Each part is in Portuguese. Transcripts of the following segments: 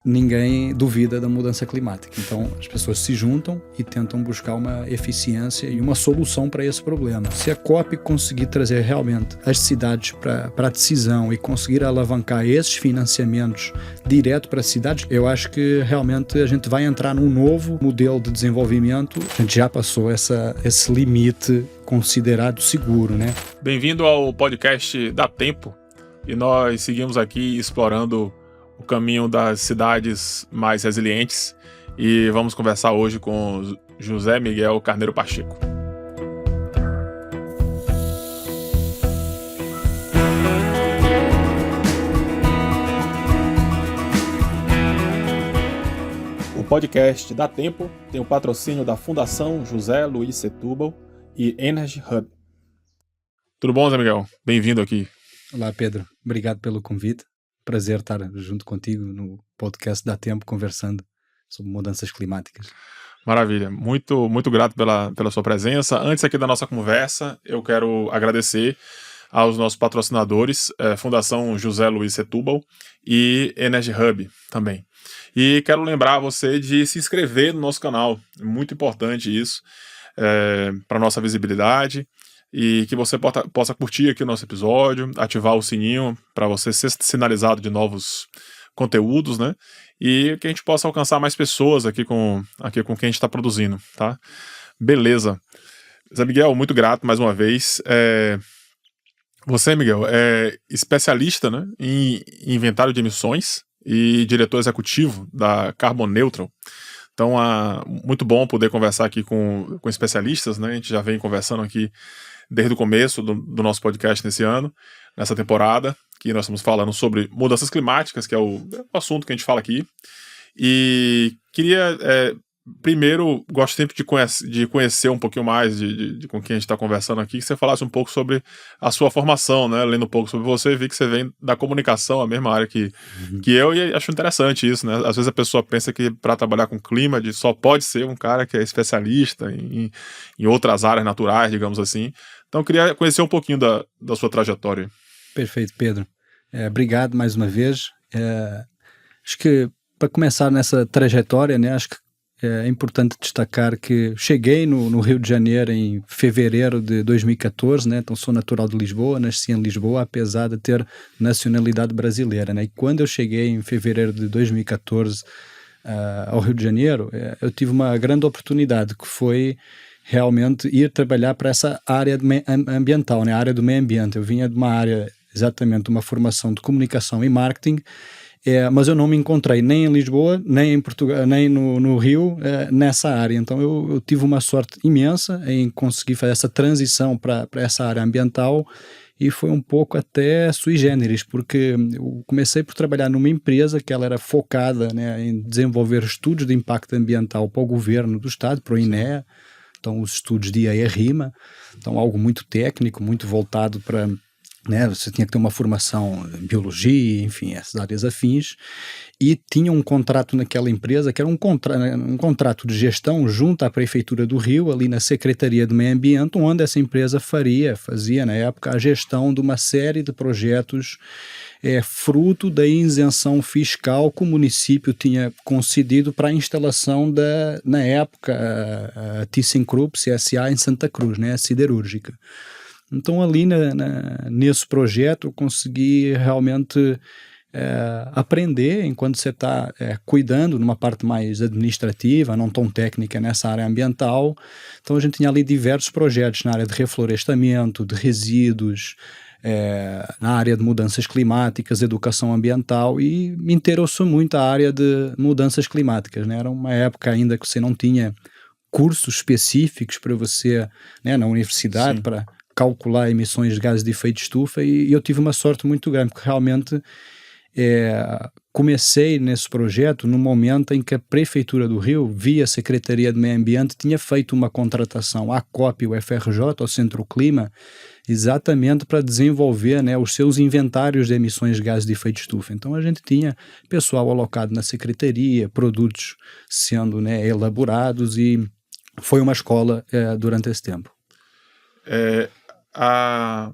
ninguém duvida da mudança climática. Então as pessoas se juntam e tentam buscar uma eficiência e uma solução para esse problema. Se a COP conseguir trazer realmente as cidades para a decisão e conseguir alavancar esses financiamentos direto para as cidades, eu acho que realmente a gente vai entrar num novo modelo de desenvolvimento. A gente já passou esse limite considerado seguro, né? Bem-vindo ao podcast Dá Tempo, e nós seguimos aqui explorando o caminho das cidades mais resilientes, e vamos conversar hoje com José Miguel Carneiro Pacheco. O podcast Dá Tempo tem o patrocínio da Fundação José Luiz Setúbal e Energy Hub. Tudo bom, Zé Miguel? Bem-vindo aqui. Olá, Pedro. Obrigado pelo convite. Prazer estar junto contigo no podcast Dá Tempo, conversando sobre mudanças climáticas. Maravilha. Muito, muito grato pela sua presença. Antes aqui da nossa conversa, eu quero agradecer aos nossos patrocinadores, Fundação José Luiz Setúbal e Energy Hub também. E quero lembrar você de se inscrever no nosso canal. É muito importante isso para a nossa visibilidade, e que você possa curtir aqui o nosso episódio, ativar o sininho para você ser sinalizado de novos conteúdos, né? E que a gente possa alcançar mais pessoas aqui com quem a gente está produzindo, tá? Beleza. Zé Miguel, muito grato mais uma vez. Você, Miguel, é especialista, né, em inventário de emissões e diretor executivo da Carbon Neutral. Então, muito bom poder conversar aqui com especialistas, né? A gente já vem conversando aqui desde o começo do nosso podcast nessa temporada, que nós estamos falando sobre mudanças climáticas, que é o assunto que a gente fala aqui. E queria, primeiro, gosto sempre de conhecer um pouquinho mais de com quem a gente está conversando aqui, que você falasse um pouco sobre a sua formação, né? Lendo um pouco sobre você, vi que você vem da comunicação, a mesma área que eu, e acho interessante isso, né? Às vezes a pessoa pensa que para trabalhar com clima só pode ser um cara que é especialista em outras áreas naturais, digamos assim. Então eu queria conhecer um pouquinho da sua trajetória. Perfeito, Pedro. Obrigado mais uma vez. Acho que para começar nessa trajetória, né, acho que é importante destacar que cheguei no Rio de Janeiro em fevereiro de 2014, né? Então sou natural de Lisboa, nasci em Lisboa, apesar de ter nacionalidade brasileira, né? E quando eu cheguei em fevereiro de 2014 ao Rio de Janeiro, eu tive uma grande oportunidade, que foi realmente ir trabalhar para essa área ambiental, né? A área do meio ambiente. Eu vinha de uma área, exatamente, de uma formação de comunicação e marketing, mas eu não me encontrei nem em Lisboa, nem em Portugal, nem no Rio, nessa área. Então eu tive uma sorte imensa em conseguir fazer essa transição para essa área ambiental, e foi um pouco até sui generis, porque eu comecei por trabalhar numa empresa que ela era focada, né, em desenvolver estudos de impacto ambiental para o governo do estado, para o INEA, então os estudos de IEA-RIMA, então algo muito técnico, muito voltado para, né, você tinha que ter uma formação em biologia, enfim, essas áreas afins, e tinha um contrato naquela empresa que era um contrato de gestão junto à Prefeitura do Rio, ali na Secretaria de Meio Ambiente, onde essa empresa fazia na época a gestão de uma série de projetos fruto da isenção fiscal que o município tinha concedido para a instalação na época, a ThyssenKrupp CSA em Santa Cruz, né, a siderúrgica. Então ali nesse projeto eu consegui realmente aprender enquanto você está cuidando numa parte mais administrativa, não tão técnica nessa área ambiental. Então a gente tinha ali diversos projetos na área de reflorestamento, de resíduos, na área de mudanças climáticas, educação ambiental, e me interessou muito a área de mudanças climáticas, né? Era uma época ainda que você não tinha cursos específicos para você, né, na universidade, para calcular emissões de gases de efeito de estufa, e eu tive uma sorte muito grande, porque realmente comecei nesse projeto no momento em que a Prefeitura do Rio, via Secretaria de Meio Ambiente, tinha feito uma contratação à COP e o FRJ, ao Centro Clima, exatamente para desenvolver, né, os seus inventários de emissões de gases de efeito de estufa. Então a gente tinha pessoal alocado na Secretaria, produtos sendo, né, elaborados, e foi uma escola durante esse tempo. A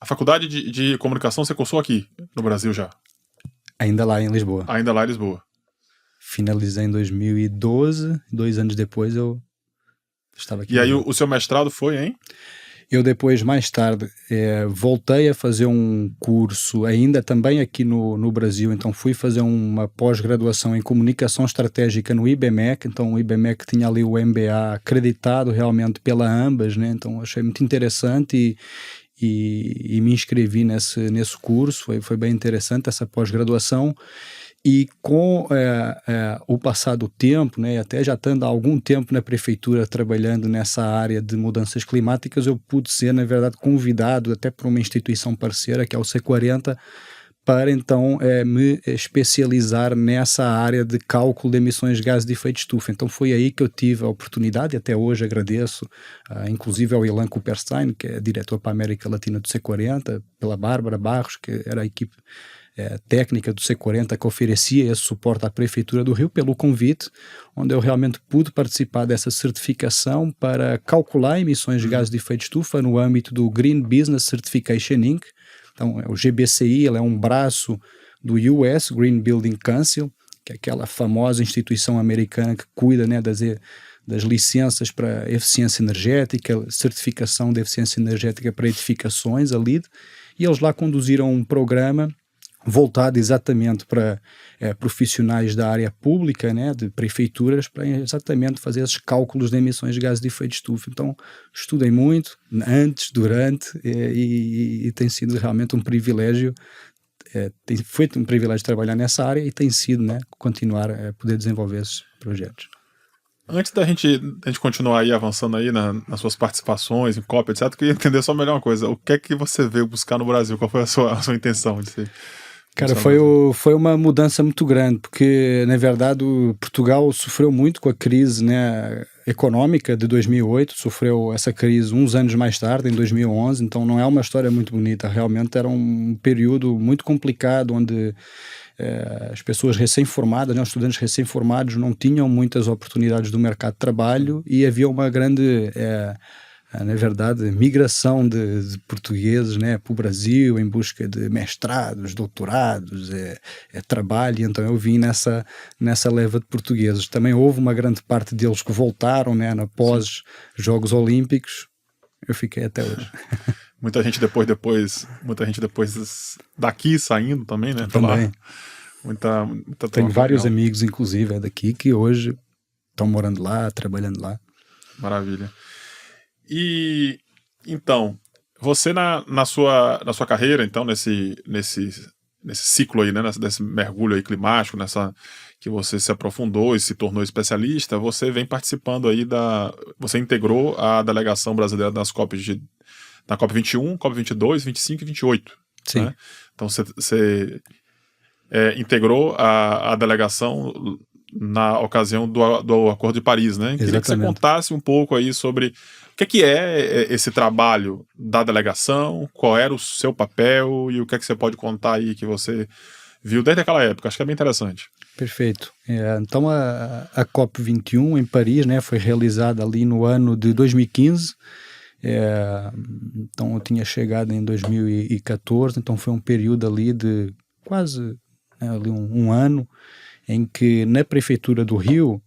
faculdade de comunicação você cursou aqui no Brasil já? Ainda lá em Lisboa. Ainda lá em Lisboa. finalizei em 2012, 2 anos depois eu estava aqui. E aí o seu mestrado foi em? Eu depois, mais tarde, voltei a fazer um curso, ainda também aqui no Brasil, então fui fazer uma pós-graduação em Comunicação Estratégica no IBMEC, então o IBMEC tinha ali o MBA acreditado realmente pela AMBAS, né? Então achei muito interessante e me inscrevi nesse curso, foi bem interessante essa pós-graduação. E com o passar do tempo, né, até já estando há algum tempo na prefeitura trabalhando nessa área de mudanças climáticas, eu pude ser, na verdade, convidado até por uma instituição parceira, que é o C40, para então me especializar nessa área de cálculo de emissões de gases de efeito de estufa. Então foi aí que eu tive a oportunidade, e até hoje agradeço, inclusive ao Ilan Cooperstein, que é diretor para a América Latina do C40, pela Bárbara Barros, que era a equipe técnica do C40 que oferecia esse suporte à Prefeitura do Rio, pelo convite, onde eu realmente pude participar dessa certificação para calcular emissões de gases de efeito de estufa no âmbito do Green Business Certification Inc. Então, o GBCI, ele é um braço do US Green Building Council, que é aquela famosa instituição americana que cuida, né, das licenças para eficiência energética, certificação de eficiência energética para edificações, a LEED, e eles lá conduziram um programa voltado exatamente para profissionais da área pública, né, de prefeituras, para exatamente fazer esses cálculos de emissões de gases de efeito de estufa. Então, estudei muito, antes, durante, e tem sido realmente um privilégio, foi um privilégio trabalhar nessa área e tem sido, né, continuar a poder desenvolver esses projetos. Antes da gente continuar aí avançando aí nas suas participações, em COP, etc., eu queria entender só melhor uma coisa. O que é que você veio buscar no Brasil? Qual foi a sua intenção de ser? Cara, foi uma mudança muito grande, porque, na verdade, Portugal sofreu muito com a crise, né, económica de 2008, sofreu essa crise uns anos mais tarde, em 2011, então não é uma história muito bonita, realmente era um período muito complicado, onde as pessoas recém-formadas, né, os estudantes recém-formados não tinham muitas oportunidades do mercado de trabalho e havia uma grande... na verdade, migração de portugueses, né, para o Brasil em busca de mestrados, doutorados, trabalho, então eu vim nessa leva de portugueses. Também houve uma grande parte deles que voltaram, né, após Jogos Olímpicos, eu fiquei até hoje. Muita gente depois daqui saindo também, né? Também. Muita Tenho vários amigos, inclusive, daqui, que hoje estão morando lá, trabalhando lá. Maravilha. E então, você na sua carreira, então, nesse ciclo aí, né, nesse mergulho aí climático, que você se aprofundou e se tornou especialista, você vem participando aí você integrou a delegação brasileira nas na COP 21, COP 22, 25 e 28. Sim. Né? Então você integrou a delegação na ocasião do Acordo de Paris, né? Exatamente. Queria que você contasse um pouco aí sobre o que é esse trabalho da delegação, qual era o seu papel e o que é que você pode contar aí que você viu desde aquela época. Acho que é bem interessante. Perfeito. Então a COP21 em Paris, né, foi realizada ali no ano de 2015. Então eu tinha chegado em 2014, então foi um período ali de quase ali um ano em que na Prefeitura do Rio,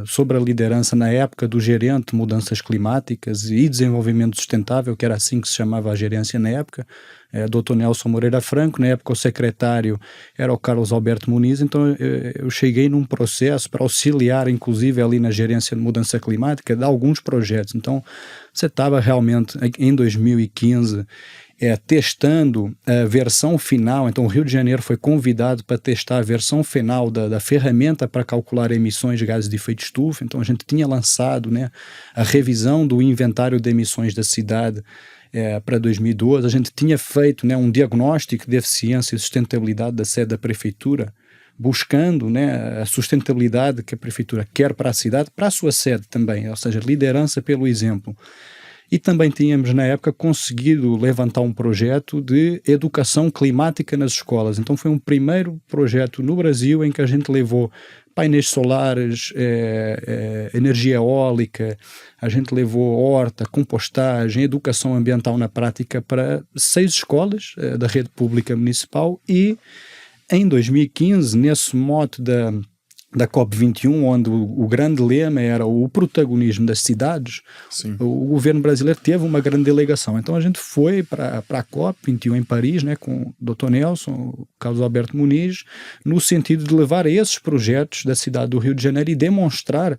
sob a liderança na época do gerente de mudanças climáticas e desenvolvimento sustentável, que era assim que se chamava a gerência na época, Dr. Nelson Moreira Franco, na época o secretário era o Carlos Alberto Muniz, então eu cheguei num processo para auxiliar, inclusive ali na gerência de mudança climática, de alguns projetos. Então você estava realmente em 2015 testando a versão final, então o Rio de Janeiro foi convidado para testar a versão final da ferramenta para calcular emissões de gases de efeito de estufa, então a gente tinha lançado, né, a revisão do inventário de emissões da cidade para 2012, a gente tinha feito, né, um diagnóstico de eficiência e sustentabilidade da sede da Prefeitura, buscando, né, a sustentabilidade que a Prefeitura quer para a cidade, para a sua sede também, ou seja, liderança pelo exemplo. E também tínhamos, na época, conseguido levantar um projeto de educação climática nas escolas. Então foi um primeiro projeto no Brasil em que a gente levou painéis solares, energia eólica, a gente levou horta, compostagem, educação ambiental na prática para 6 escolas da rede pública municipal e em 2015, nesse mote da COP21, onde o grande lema era o protagonismo das cidades, Sim. o governo brasileiro teve uma grande delegação. Então a gente foi para a COP21 em Paris, né, com o Dr. Nelson, o Carlos Alberto Muniz, no sentido de levar esses projetos da cidade do Rio de Janeiro e demonstrar,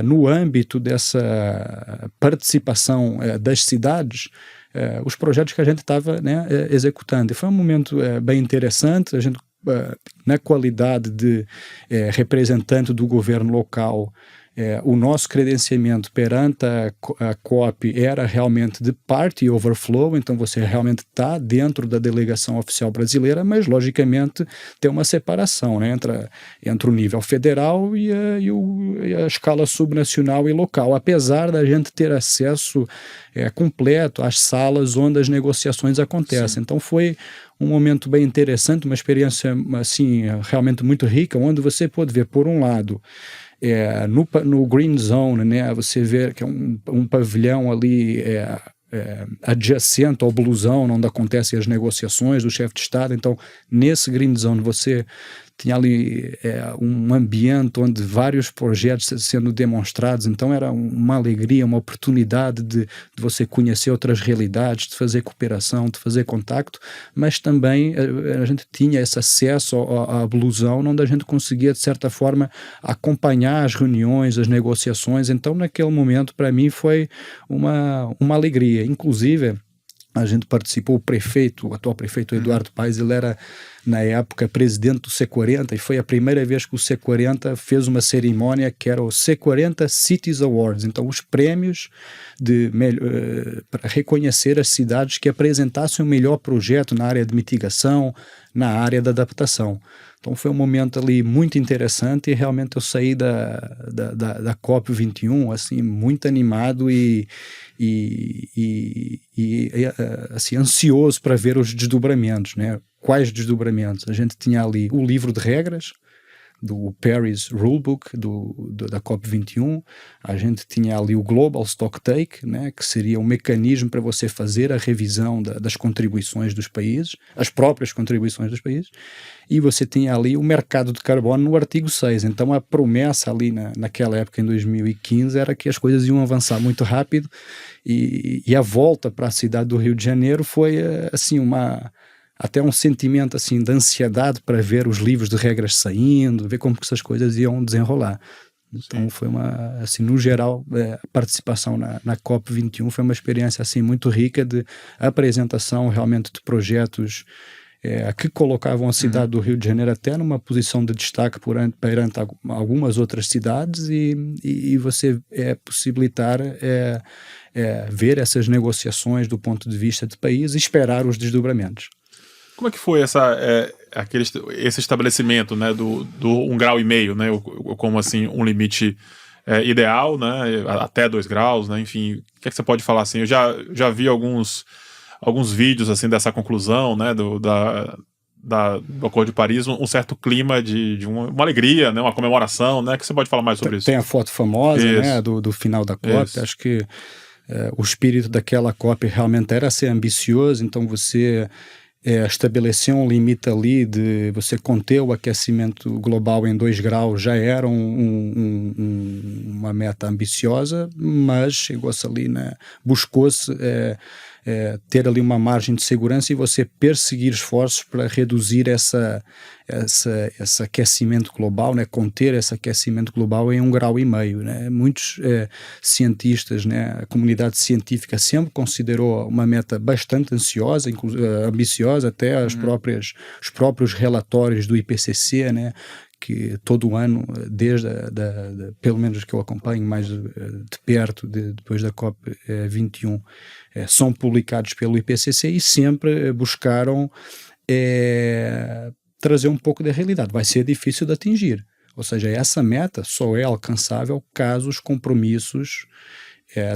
no âmbito dessa participação das cidades, os projetos que a gente estava, né, executando. E foi um momento bem interessante. A gente, na qualidade de representante do governo local, o nosso credenciamento perante a COP era realmente de party overflow, então você realmente está dentro da delegação oficial brasileira, mas logicamente tem uma separação, né, entre o nível federal e a escala subnacional e local, apesar da gente ter acesso completo às salas onde as negociações acontecem. Sim. Então foi um momento bem interessante, uma experiência assim, realmente muito rica, onde você pode ver, por um lado, no Green Zone, né, você vê que é um pavilhão ali adjacente ao Blue Zone, onde acontecem as negociações do chefe de Estado. Então, nesse Green Zone, você tinha ali um ambiente onde vários projetos sendo demonstrados, então era uma alegria, uma oportunidade de você conhecer outras realidades, de fazer cooperação, de fazer contacto, mas também a gente tinha esse acesso à Blue Zone, onde a gente conseguia, de certa forma, acompanhar as reuniões, as negociações. Então, naquele momento, para mim, foi uma alegria. Inclusive, a gente participou, o atual prefeito Eduardo Paes, ele era, na época, presidente do C40, e foi a primeira vez que o C40 fez uma cerimônia que era o C40 Cities Awards, então os prêmios para reconhecer as cidades que apresentassem o melhor projeto na área de mitigação, na área da adaptação. Então foi um momento ali muito interessante e realmente eu saí da COP21 assim, muito animado e assim, ansioso para ver os desdobramentos, né? Quais desdobramentos? A gente tinha ali o livro de regras do Paris Rulebook da COP21, a gente tinha ali o Global Stocktake, né, que seria um mecanismo para você fazer a revisão das contribuições dos países, as próprias contribuições dos países, e você tinha ali o mercado de carbono no artigo 6. Então a promessa ali naquela época, em 2015, era que as coisas iam avançar muito rápido e a volta para a cidade do Rio de Janeiro foi assim até um sentimento assim de ansiedade para ver os livros de regras saindo, ver como que essas coisas iam desenrolar. Então Sim. Foi assim, no geral, a participação na COP21 foi uma experiência assim muito rica de apresentação realmente de projetos que colocavam a cidade do Rio de Janeiro até numa posição de destaque perante algumas outras cidades e você possibilitar ver essas negociações do ponto de vista de país e esperar os desdobramentos. Como é que foi esse estabelecimento, né, do 1,5 graus, né, como assim um limite ideal, né, até 2 graus, né, enfim, o que é que você pode falar assim? Eu já vi alguns vídeos assim dessa conclusão, né, do Acordo de Paris, um certo clima de uma alegria, né, uma comemoração, né, que você pode falar mais sobre isso? Tem a foto famosa, né, do final da COP. Isso. Acho que o espírito daquela COP realmente era ser ambicioso, então você estabelecer um limite ali de você conter o aquecimento global em 2 graus já era uma meta ambiciosa, mas chegou-se ali, né, buscou-se ter ali uma margem de segurança e você perseguir esforços para reduzir esse aquecimento global, né, conter esse aquecimento global em 1,5 graus, né. Muitos cientistas, né, a comunidade científica sempre considerou uma meta bastante ambiciosa, até os próprios relatórios do IPCC, né, que todo ano, desde pelo menos que eu acompanho mais de perto, depois da COP21, são publicados pelo IPCC e sempre buscaram trazer um pouco da realidade. Vai ser difícil de atingir. Ou seja, essa meta só é alcançável caso os compromissos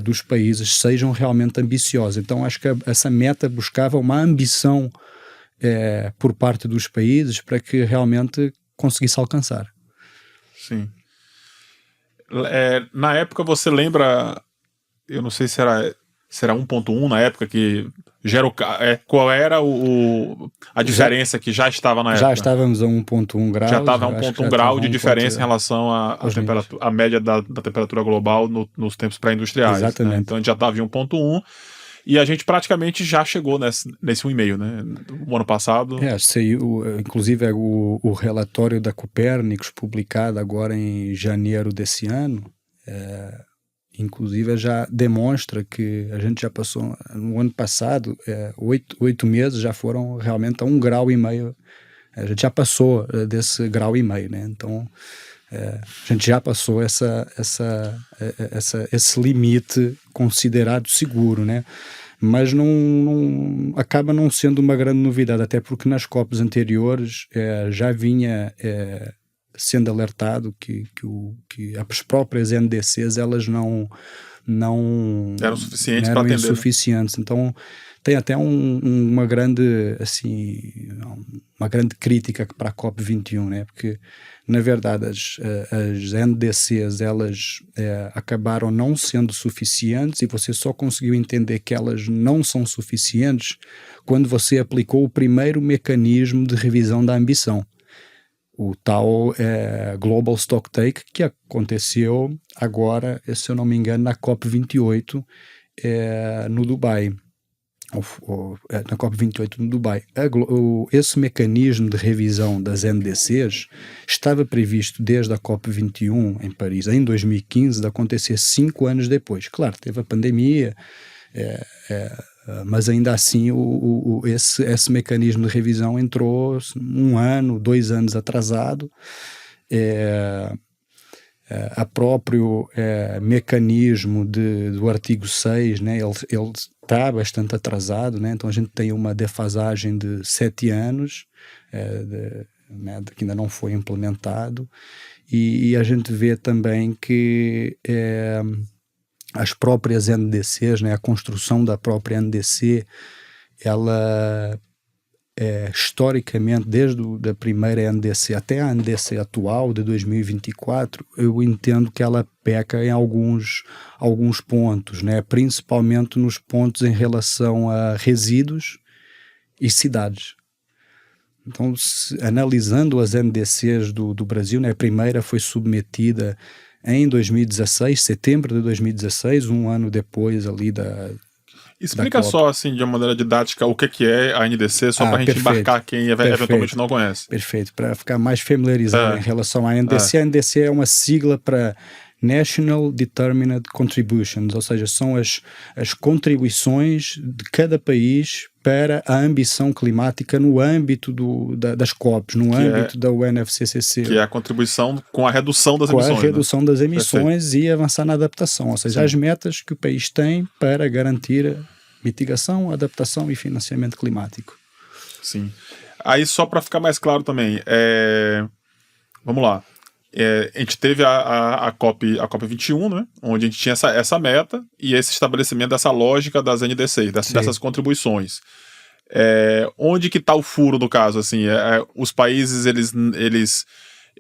dos países sejam realmente ambiciosos. Então, acho que essa meta buscava uma ambição por parte dos países para que realmente conseguisse alcançar. Sim. Na época você lembra, eu não sei se era será 1.1 na época que gera qual era a diferença que já estava na época? Já estávamos a 1.1 graus. Já estava a 1.1 grau de diferença em relação à média da temperatura global nos tempos pré-industriais. Exatamente. Né? Então a gente já estava em 1.1 e a gente praticamente já chegou nesse 1,5, né? O ano passado. Saiu, inclusive o relatório da Copérnicos, publicado agora em janeiro desse ano, inclusive já demonstra que a gente já passou, no ano passado, 8 meses já foram realmente a 1,5 grau. A gente já passou desse 1,5 grau, né? Então a gente já passou esse limite considerado seguro, né? Mas não acaba não sendo uma grande novidade, até porque nas COPs anteriores já vinha sendo alertado que as próprias NDCs elas não eram suficientes para atender. Insuficientes. Né? Então tem até uma grande crítica para a COP21, né? Porque na verdade as NDCs elas acabaram não sendo suficientes, e você só conseguiu entender que elas não são suficientes quando você aplicou o primeiro mecanismo de revisão da ambição, o tal Global Stocktake, que aconteceu agora, se eu não me engano, na COP28 no Dubai. Na COP28 no Dubai. Esse mecanismo de revisão das NDCs estava previsto desde a COP21 em Paris, em 2015, de acontecer 5 anos depois. Claro, teve a pandemia, mas ainda assim esse mecanismo de revisão entrou 1 ano, 2 anos atrasado. A próprio mecanismo do artigo 6, né, ele está bastante atrasado, né, então a gente tem uma defasagem de 7 anos que ainda não foi implementado, e a gente vê também que as próprias NDCs, né, a construção da própria NDC, ela historicamente, desde a primeira NDC até a NDC atual de 2024, eu entendo que ela peca em alguns pontos, né? Principalmente nos pontos em relação a resíduos e cidades. Então, analisando as NDCs do Brasil, né, a primeira foi submetida em 2016, setembro de 2016, 1 ano depois ali Explica só, assim, de uma maneira didática, o que é a NDC, só para a gente embarcar quem eventualmente não conhece. Perfeito, para ficar mais familiarizado em relação à NDC. A NDC é uma sigla para National Determined Contributions, ou seja, são as contribuições de cada país para a ambição climática no âmbito das COPs, no âmbito da UNFCCC. Que é a contribuição com a redução das emissões. Com a redução das emissões e avançar na adaptação, ou seja, as metas que o país tem para garantir a mitigação, adaptação e financiamento climático. Sim. Aí só para ficar mais claro também, vamos lá. A gente teve a COP21, né, onde a gente tinha essa meta e esse estabelecimento dessa lógica das NDCs, dessas contribuições. Onde que está o furo no caso? Assim, os países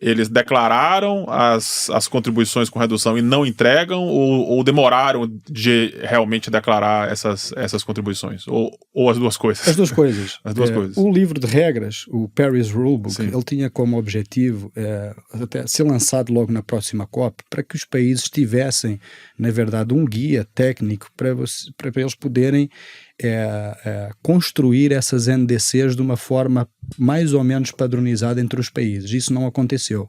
eles declararam as contribuições com redução e não entregam, ou demoraram de realmente declarar essas contribuições? Ou as duas coisas? As duas coisas. As duas coisas. O livro de regras, o Paris Rulebook, ele tinha como objetivo até ser lançado logo na próxima COP, para que os países tivessem, na verdade, um guia técnico para eles poderem construir essas NDCs de uma forma mais ou menos padronizada entre os países. Isso não aconteceu.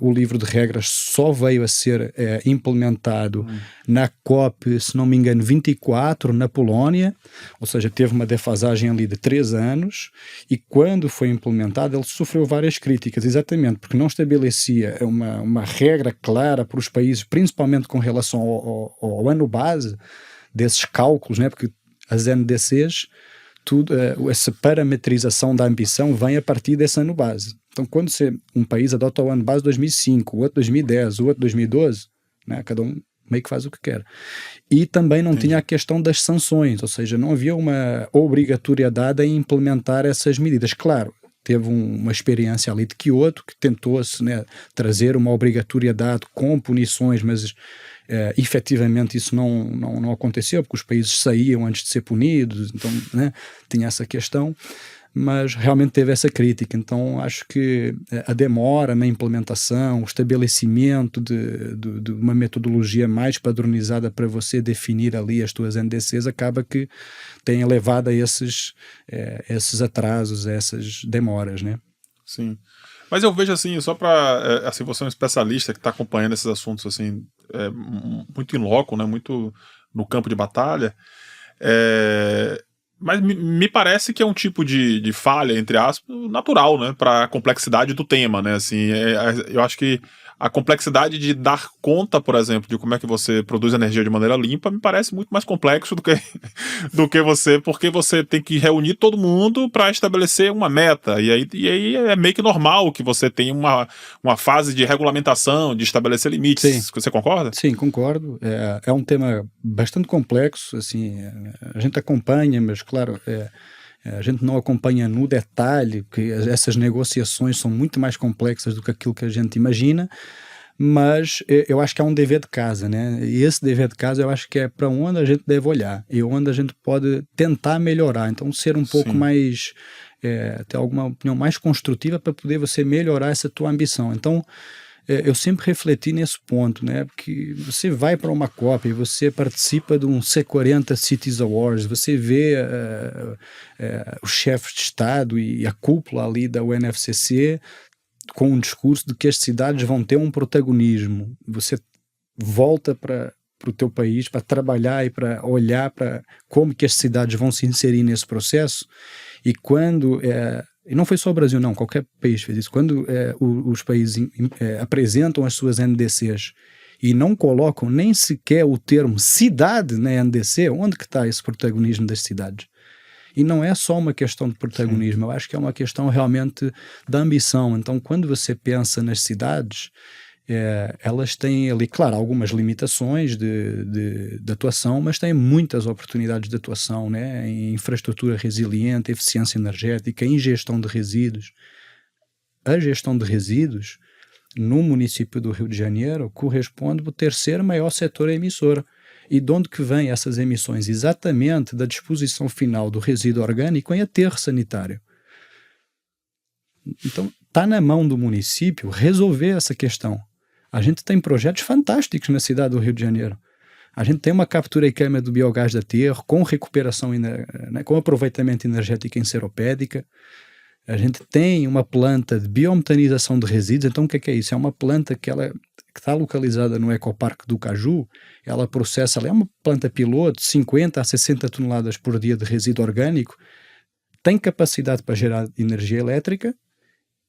O livro de regras só veio a ser implementado na COP, se não me engano, 24, na Polónia, ou seja, teve uma defasagem ali de 3 anos, e quando foi implementado ele sofreu várias críticas, exatamente porque não estabelecia uma regra clara para os países, principalmente com relação ao ano base desses cálculos, né? Porque as NDCs, essa parametrização da ambição vem a partir desse ano base. Então, quando um país adota o ano base 2005, o outro 2010, o outro 2012, né, cada um meio que faz o que quer. E também não tinha a questão das sanções, ou seja, não havia uma obrigatoriedade em implementar essas medidas. Claro, teve uma experiência ali de Kyoto, que tentou-se, né, trazer uma obrigatoriedade com punições, mas efetivamente isso não aconteceu, porque os países saíam antes de ser punidos, então, né, tinha essa questão, mas realmente teve essa crítica. Então acho que a demora na implementação, o estabelecimento de uma metodologia mais padronizada para você definir ali as tuas NDCs acaba que tem levado a esses atrasos, a essas demoras, né? Sim. Mas eu vejo assim, só para assim, você é um especialista que está acompanhando esses assuntos assim, muito in loco, né, muito no campo de batalha, mas me parece que é um tipo de falha, entre aspas, natural, né, para a complexidade do tema, né, assim, eu acho que a complexidade de dar conta, por exemplo, de como é que você produz energia de maneira limpa, me parece muito mais complexo do que porque você tem que reunir todo mundo para estabelecer uma meta, e aí é meio que normal que você tenha uma fase de regulamentação, de estabelecer limites. Sim. Você concorda? Sim, concordo. É um tema bastante complexo, assim, a gente acompanha, mas claro, a gente não acompanha no detalhe, porque essas negociações são muito mais complexas do que aquilo que a gente imagina, mas eu acho que é um dever de casa, né? E esse dever de casa eu acho que é para onde a gente deve olhar e onde a gente pode tentar melhorar. Então, ser um pouco mais, ter alguma opinião mais construtiva para poder você melhorar essa tua ambição. Então, eu sempre refleti nesse ponto, né? Porque você vai para uma COP e você participa de um C40 Cities Awards, você vê os chefes de Estado e a cúpula ali da UNFCCC com um discurso de que as cidades vão ter um protagonismo. Você volta para o teu país para trabalhar e para olhar para como que as cidades vão se inserir nesse processo, e quando... E não foi só o Brasil, não, qualquer país fez isso. Quando os países apresentam as suas NDCs e não colocam nem sequer o termo cidade na NDC, onde que está esse protagonismo das cidades? E não é só uma questão de protagonismo, eu acho que é uma questão realmente da ambição. Então, quando você pensa nas cidades, elas têm ali, claro, algumas limitações de atuação, mas têm muitas oportunidades de atuação, né? Em infraestrutura resiliente, eficiência energética, em gestão de resíduos. A gestão de resíduos, no município do Rio de Janeiro, corresponde ao terceiro maior setor emissor. E de onde que vêm essas emissões? Exatamente da disposição final do resíduo orgânico em aterro sanitário. Então, está na mão do município resolver essa questão. A gente tem projetos fantásticos na cidade do Rio de Janeiro. A gente tem uma captura e queima do biogás de aterro, com recuperação, né, com aproveitamento energético em seropédica. A gente tem uma planta de biometanização de resíduos. Então, o que é isso? É uma planta que está localizada no Ecoparque do Caju. Ela processa, ela é uma planta piloto, 50 a 60 toneladas por dia de resíduo orgânico, tem capacidade para gerar energia elétrica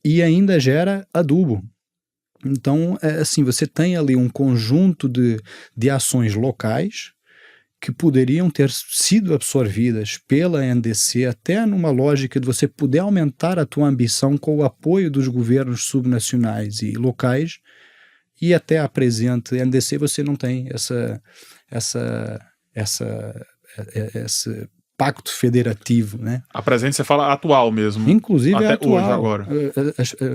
e ainda gera adubo. Então, assim, você tem ali um conjunto de ações locais que poderiam ter sido absorvidas pela NDC, até numa lógica de você poder aumentar a tua ambição com o apoio dos governos subnacionais e locais, e até a presente NDC você não tem esse pacto federativo, né? A presente você fala atual mesmo. Inclusive até atual. Hoje, agora.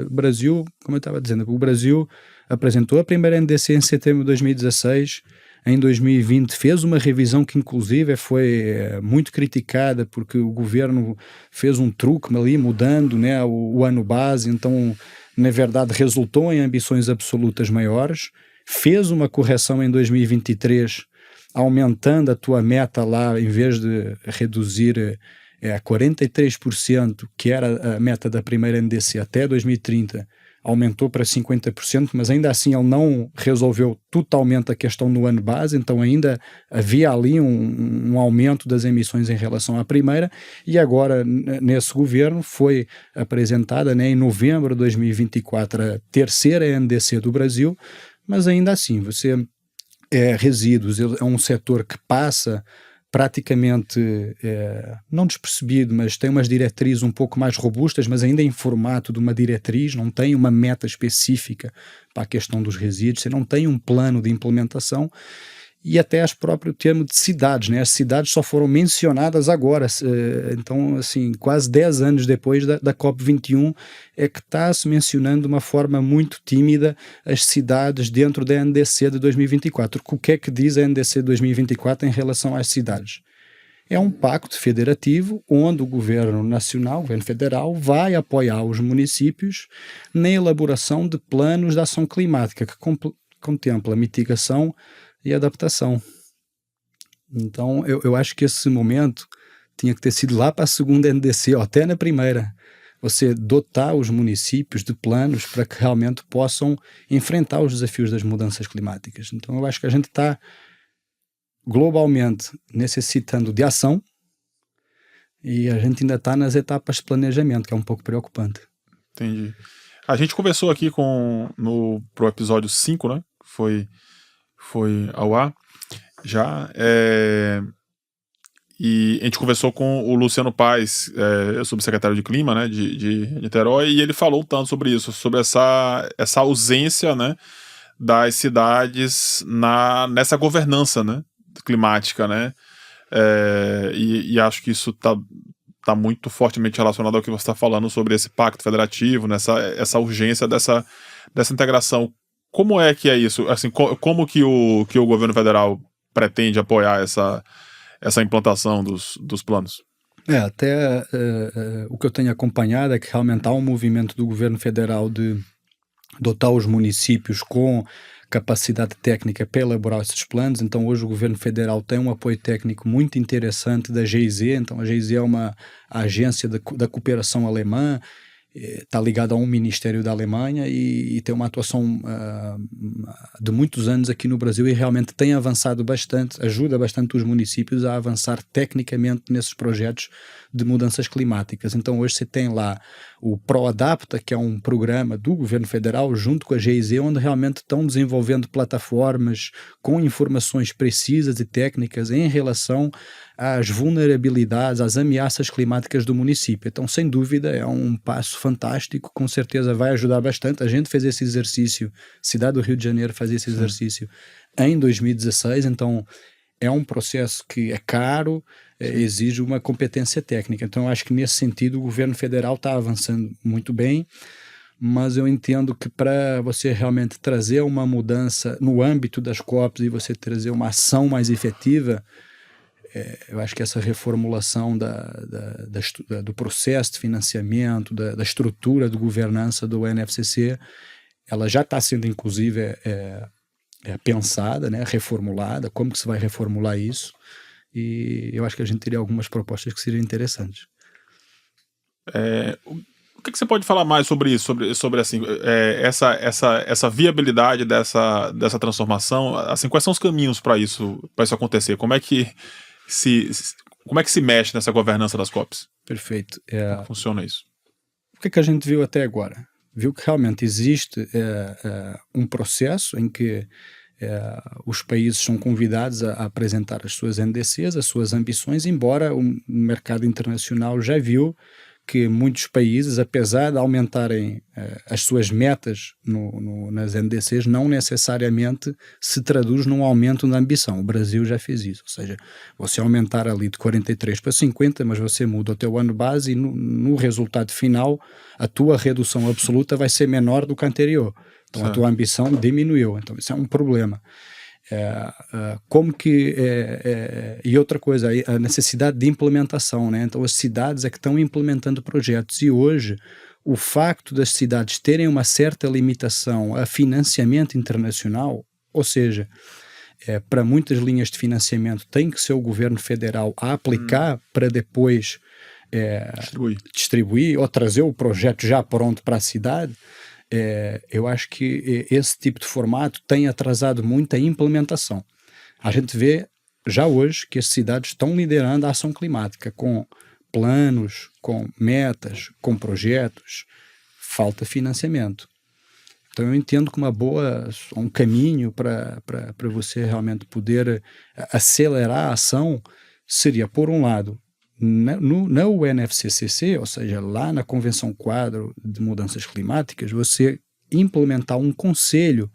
O Brasil, como eu estava dizendo, o Brasil apresentou a primeira NDC em setembro de 2016, em 2020 fez uma revisão que inclusive foi muito criticada porque o governo fez um truque ali, mudando, né, o ano base, então na verdade resultou em ambições absolutas maiores, fez uma correção em 2023, aumentando a tua meta lá, em vez de reduzir a 43%, que era a meta da primeira NDC até 2030, aumentou para 50%, mas ainda assim ele não resolveu totalmente a questão no ano base, então ainda havia ali um aumento das emissões em relação à primeira, e agora nesse governo foi apresentada, né, em novembro de 2024 a terceira NDC do Brasil, mas ainda assim você... resíduos é um setor que passa praticamente, não despercebido, mas tem umas diretrizes um pouco mais robustas, mas ainda em formato de uma diretriz, não tem uma meta específica para a questão dos resíduos, você não tem um plano de implementação, e até as próprio termo de cidades, né? As cidades só foram mencionadas agora, então assim, quase 10 anos depois da COP21 é que está-se mencionando de uma forma muito tímida as cidades dentro da NDC de 2024. O que é que diz a NDC de 2024 em relação às cidades? É um pacto federativo onde o governo nacional, o governo federal, vai apoiar os municípios na elaboração de planos de ação climática que contempla mitigação e adaptação. Então, eu acho que esse momento tinha que ter sido lá para a segunda NDC, ou até na primeira. Você dotar os municípios de planos para que realmente possam enfrentar os desafios das mudanças climáticas. Então, eu acho que a gente está globalmente necessitando de ação e a gente ainda está nas etapas de planejamento, que é um pouco preocupante. Entendi. A gente conversou aqui pro episódio 5, né? Foi ao ar já. E a gente conversou com o Luciano Paes, subsecretário de Clima, né, de Niterói, e ele falou um tanto sobre isso, sobre essa ausência, né, das cidades nessa governança, né, climática, né, e acho que isso está muito fortemente relacionado ao que você está falando sobre esse pacto federativo, essa urgência dessa integração. Como é que é isso? Assim, como que o governo federal pretende apoiar essa implantação dos planos? Até o que eu tenho acompanhado é que realmente há um movimento do governo federal de dotar os municípios com capacidade técnica para elaborar esses planos. Então hoje o governo federal tem um apoio técnico muito interessante da GIZ. Então a GIZ é uma agência da cooperação alemã, está ligado a um ministério da Alemanha e tem uma atuação de muitos anos aqui no Brasil e realmente tem avançado bastante, ajuda bastante os municípios a avançar tecnicamente nesses projetos de mudanças climáticas. Então hoje você tem lá o ProAdapta, que é um programa do governo federal junto com a GIZ, onde realmente estão desenvolvendo plataformas com informações precisas e técnicas em relação às vulnerabilidades, às ameaças climáticas do município. Então, sem dúvida, é um passo fantástico, com certeza vai ajudar bastante. A gente fez esse exercício, cidade do Rio de Janeiro fazia esse exercício em 2016, então é um processo que é caro, exige uma competência técnica. Então, eu acho que nesse sentido o governo federal está avançando muito bem, mas eu entendo que para você realmente trazer uma mudança no âmbito das COPs e você trazer uma ação mais efetiva, eu acho que essa reformulação do processo de financiamento, da estrutura de governança do NFCC, ela já está sendo inclusive pensada, né, reformulada, como que se vai reformular isso, e eu acho que a gente teria algumas propostas que seriam interessantes. O que você pode falar mais sobre isso, sobre assim, essa viabilidade dessa transformação? Assim, quais são os caminhos para isso acontecer? Como é que se mexe nessa governança das COPs? Perfeito. Como funciona isso? O que a gente viu até agora? Viu que realmente existe um processo em que os países são convidados a apresentar as suas NDCs, as suas ambições, embora o mercado internacional já viu que muitos países, apesar de aumentarem as suas metas nas NDCs, não necessariamente se traduz num aumento da ambição. O Brasil já fez isso, ou seja, você aumentar ali de 43 para 50, mas você muda o teu ano base e no resultado final a tua redução absoluta vai ser menor do que a anterior. Então a tua ambição diminuiu, então isso é um problema. E outra coisa, a necessidade de implementação, né? Então as cidades é que estão implementando projetos e hoje o facto das cidades terem uma certa limitação a financiamento internacional, ou seja, para muitas linhas de financiamento tem que ser o governo federal a aplicar para depois distribuir ou trazer o projeto já pronto para a cidade. Eu acho que esse tipo de formato tem atrasado muito a implementação. A gente vê já hoje que as cidades estão liderando a ação climática com planos, com metas, com projetos. Falta financiamento. Então eu entendo que um caminho para você realmente poder acelerar a ação seria, por um lado, na UNFCCC, ou seja, lá na Convenção Quadro de Mudanças Climáticas, você implementar um conselho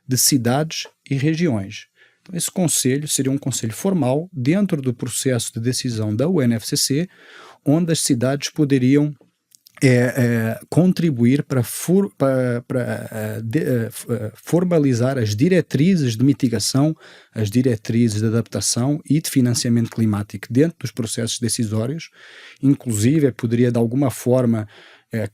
de cidades e regiões, Então, esse conselho seria um conselho formal dentro do processo de decisão da UNFCCC, onde as cidades poderiam contribuir para formalizar as diretrizes de mitigação, as diretrizes de adaptação e de financiamento climático dentro dos processos decisórios. Inclusive, poderia de alguma forma,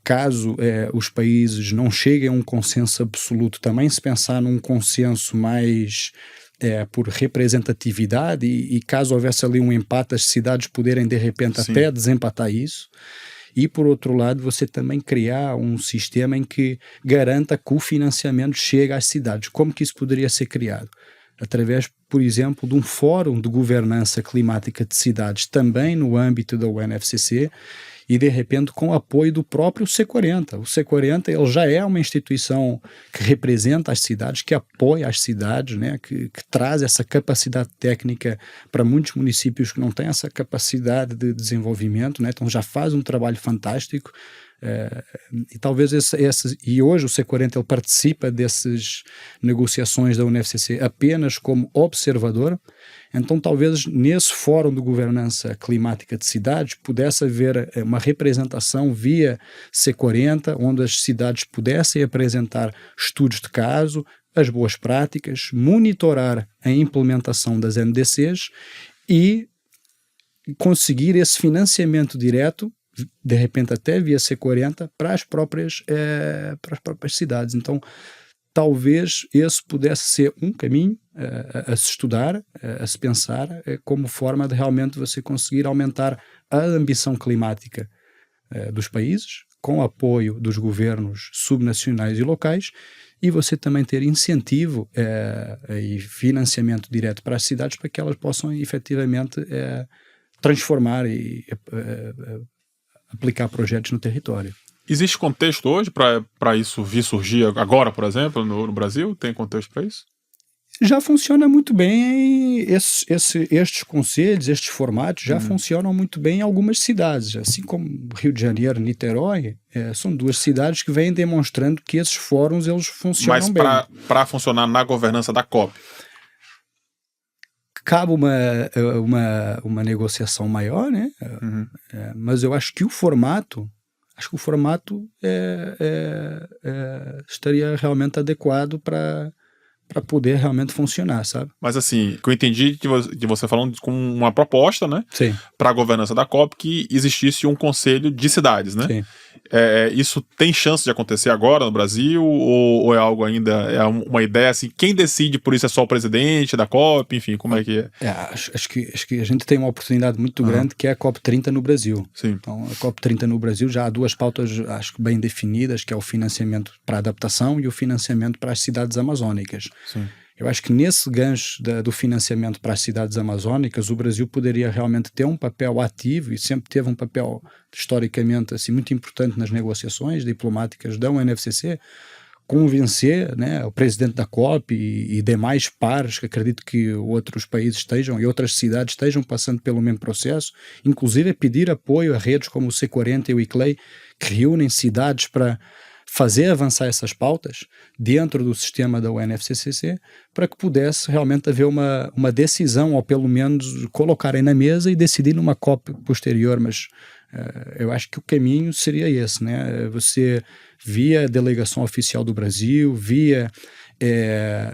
caso os países não cheguem a um consenso absoluto, também se pensar num consenso mais por representatividade e caso houvesse ali um empate, as cidades poderem de repente Sim. até desempatar isso. E, por outro lado, você também criar um sistema em que garanta que o financiamento chegue às cidades. Como que isso poderia ser criado? Através, por exemplo, de um fórum de governança climática de cidades, também no âmbito da UNFCCC, e de repente com o apoio do próprio C40. O C40 ele já é uma instituição que representa as cidades, que apoia as cidades, né, que traz essa capacidade técnica para muitos municípios que não têm essa capacidade de desenvolvimento, né, então já faz um trabalho fantástico. E talvez e hoje o C40 ele participa dessas negociações da UNFCCC apenas como observador. Então talvez nesse fórum de governança climática de cidades pudesse haver uma representação via C40, onde as cidades pudessem apresentar estudos de caso, as boas práticas, monitorar a implementação das NDCs e conseguir esse financiamento direto, de repente até via C40, para as próprias cidades. Então, talvez esse pudesse ser um caminho a se estudar, a se pensar, como forma de realmente você conseguir aumentar a ambição climática dos países, com apoio dos governos subnacionais e locais, e você também ter incentivo e financiamento direto para as cidades para que elas possam efetivamente transformar e aplicar projetos no território. Existe contexto hoje para isso vir surgir agora, por exemplo, no Brasil? Tem contexto para isso? Já funciona muito bem, estes conselhos, estes formatos já funcionam muito bem em algumas cidades, assim como Rio de Janeiro, Niterói, são duas cidades que vêm demonstrando que esses fóruns eles funcionam bem. Mas para funcionar na governança da COP? Cabe uma negociação maior, né? Mas eu acho que o formato estaria realmente adequado para poder realmente funcionar, sabe? Mas assim, que eu entendi de você falando com uma proposta, né? Sim. Para a governança da COP, que existisse um conselho de cidades, né? Sim. Isso tem chance de acontecer agora no Brasil ou é algo ainda, uma ideia assim, quem decide por isso é só o presidente da COP, enfim, como é que é? Acho que a gente tem uma oportunidade muito grande que é a COP30 no Brasil. Sim. Então a COP30 no Brasil já há duas pautas acho que bem definidas, que é o financiamento para a adaptação e o financiamento para as cidades amazônicas. Sim. Eu acho que nesse gancho do financiamento para as cidades amazônicas, o Brasil poderia realmente ter um papel ativo e sempre teve um papel historicamente assim, muito importante nas negociações diplomáticas da UNFCCC, convencer, né, o presidente da COP e demais pares, que acredito que outros países estejam e outras cidades estejam passando pelo mesmo processo, inclusive pedir apoio a redes como o C40 e o ICLEI, que reúnem cidades para fazer avançar essas pautas dentro do sistema da UNFCCC para que pudesse realmente haver uma decisão, ou pelo menos colocarem na mesa e decidir numa COP posterior, mas eu acho que o caminho seria esse, né? Você, via delegação oficial do Brasil, via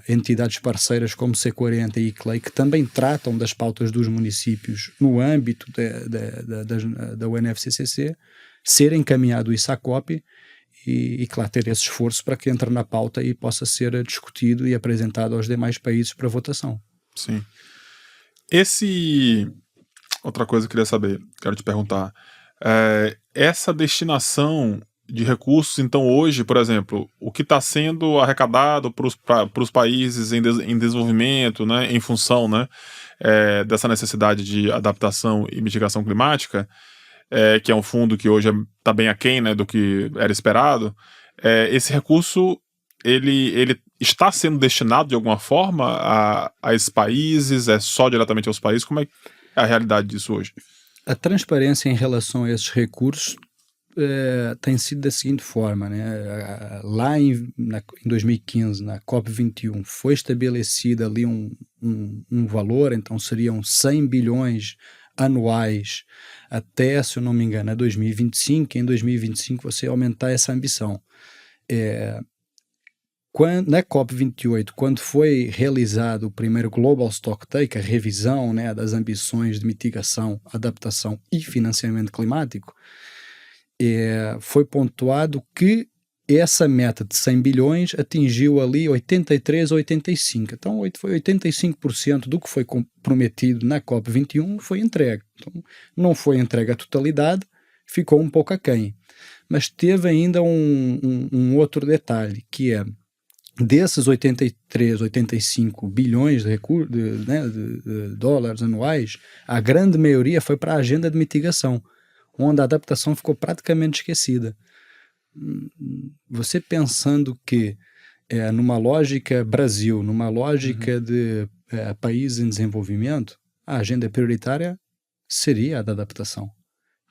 entidades parceiras como C40 e ICLEI, que também tratam das pautas dos municípios no âmbito da UNFCCC, ser encaminhado isso à COP e claro, ter esse esforço para que entre na pauta e possa ser discutido e apresentado aos demais países para votação. Sim. Outra coisa que eu queria saber, quero te perguntar, essa destinação de recursos, então hoje, por exemplo, o que está sendo arrecadado para os países em desenvolvimento, né, em função, né, dessa necessidade de adaptação e mitigação climática, que é um fundo que hoje está bem aquém, né, do que era esperado, esse recurso ele está sendo destinado de alguma forma a esses países, é só diretamente aos países? Como é a realidade disso hoje? A transparência em relação a esses recursos tem sido da seguinte forma, né? Lá em 2015, na COP21, foi estabelecida ali um valor, então seriam 100 bilhões anuais até, se eu não me engano, 2025, em 2025 você aumentar essa ambição. Na COP28, quando foi realizado o primeiro Global Stocktake, a revisão, né, das ambições de mitigação, adaptação e financiamento climático, foi pontuado que essa meta de 100 bilhões atingiu ali 83 ou 85. Então foi 85% do que foi prometido na COP21 foi entregue. Então, não foi entregue a totalidade, ficou um pouco aquém. Mas teve ainda um outro detalhe, que é desses 83, 85 bilhões de dólares anuais, a grande maioria foi para a agenda de mitigação, onde a adaptação ficou praticamente esquecida. Você pensando que numa lógica Brasil, numa lógica de país em desenvolvimento, a agenda prioritária seria a da adaptação.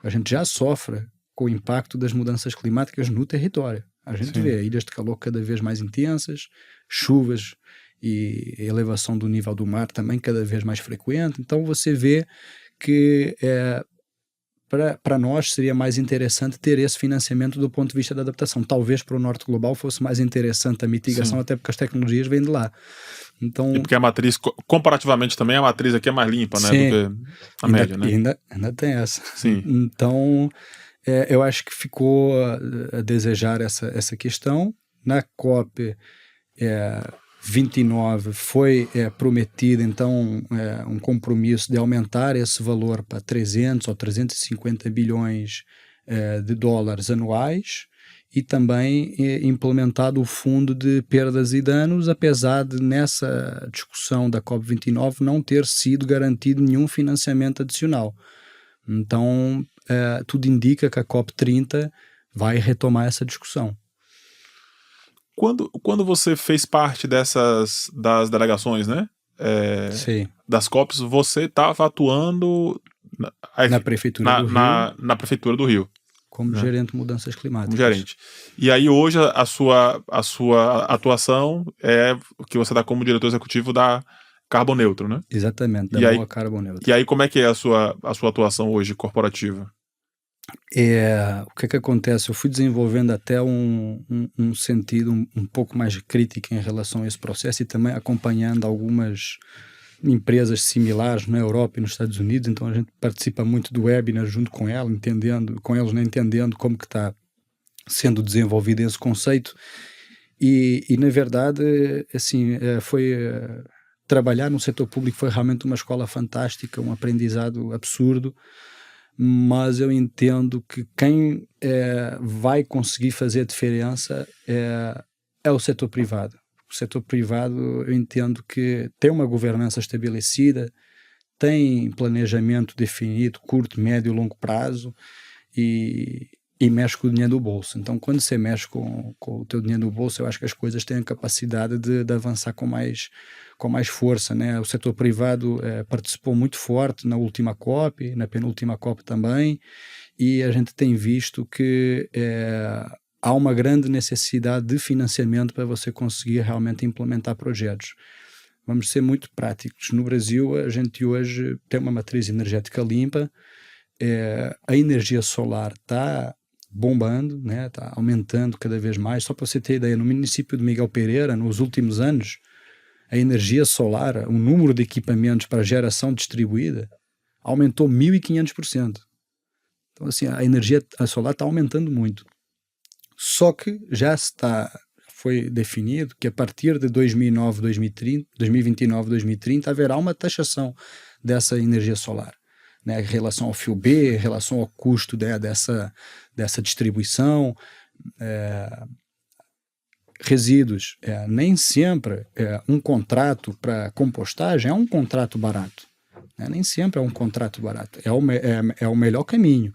A gente já sofre com o impacto das mudanças climáticas no território. A gente vê ilhas de calor cada vez mais intensas, chuvas e elevação do nível do mar também cada vez mais frequente. Então você vê que para nós seria mais interessante ter esse financiamento do ponto de vista da adaptação. Talvez para o norte global fosse mais interessante a mitigação, até porque as tecnologias vêm de lá. Então, e porque a matriz, comparativamente também, a matriz aqui é mais limpa, né, do que a média, né? Ainda tem essa. Sim. Então, eu acho que ficou a desejar essa questão. Na COP 29 foi prometido, então, um compromisso de aumentar esse valor para 300 ou 350 bilhões de dólares anuais e também implementado o fundo de perdas e danos, apesar de nessa discussão da COP29 não ter sido garantido nenhum financiamento adicional. Então, tudo indica que a COP30 vai retomar essa discussão. Quando você fez parte das delegações, né? Das COPs, você estava atuando na Prefeitura do Rio. Na Prefeitura do Rio. Como gerente de mudanças climáticas. Como gerente. E aí hoje a sua atuação é que você dá como diretor executivo da Carbon Neutral, né? Exatamente, da Boa Carbon Neutral. E aí como é que é a sua atuação hoje corporativa? O que acontece? Eu fui desenvolvendo até um sentido um pouco mais crítico em relação a esse processo e também acompanhando algumas empresas similares na Europa e nos Estados Unidos, então a gente participa muito do webinar junto com elas, entendendo como que está sendo desenvolvido esse conceito e na verdade, assim, trabalhar no setor público foi realmente uma escola fantástica, um aprendizado absurdo, mas eu entendo que quem vai conseguir fazer a diferença é o setor privado. O setor privado, eu entendo que tem uma governança estabelecida, tem planejamento definido, curto, médio e longo prazo e mexe com o dinheiro do bolso. Então, quando você mexe com o teu dinheiro do bolso, eu acho que as coisas têm a capacidade de avançar com mais força, né? O setor privado participou muito forte na última COP, na penúltima COP também, e a gente tem visto que há uma grande necessidade de financiamento para você conseguir realmente implementar projetos. Vamos ser muito práticos. No Brasil, a gente hoje tem uma matriz energética limpa, a energia solar está bombando, né? Está aumentando cada vez mais. Só para você ter ideia, no município de Miguel Pereira, nos últimos anos, a energia solar, o número de equipamentos para geração distribuída, aumentou 1.500%. Então, assim, a solar está aumentando muito. Só que foi definido que a partir de 2029, 2030, haverá uma taxação dessa energia solar, né, em relação ao fio B, em relação ao custo dessa distribuição, resíduos. Nem sempre um contrato para compostagem é um contrato barato, né? Nem sempre é um contrato barato, é o melhor caminho.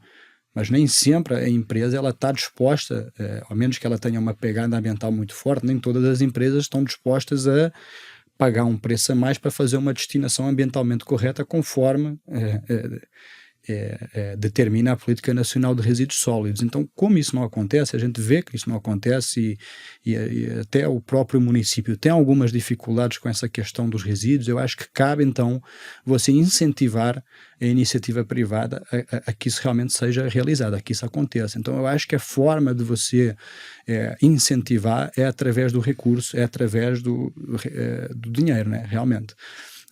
Mas nem sempre a empresa está disposta, a menos que ela tenha uma pegada ambiental muito forte, nem todas as empresas estão dispostas a pagar um preço a mais para fazer uma destinação ambientalmente correta conforme determina a Política Nacional de Resíduos Sólidos. Então, como isso não acontece, a gente vê que isso não acontece e até o próprio município tem algumas dificuldades com essa questão dos resíduos. Eu acho que cabe, então, você incentivar a iniciativa privada a que isso realmente seja realizado, a que isso aconteça. Então, eu acho que a forma de você incentivar é através do recurso, é através do dinheiro, né, realmente.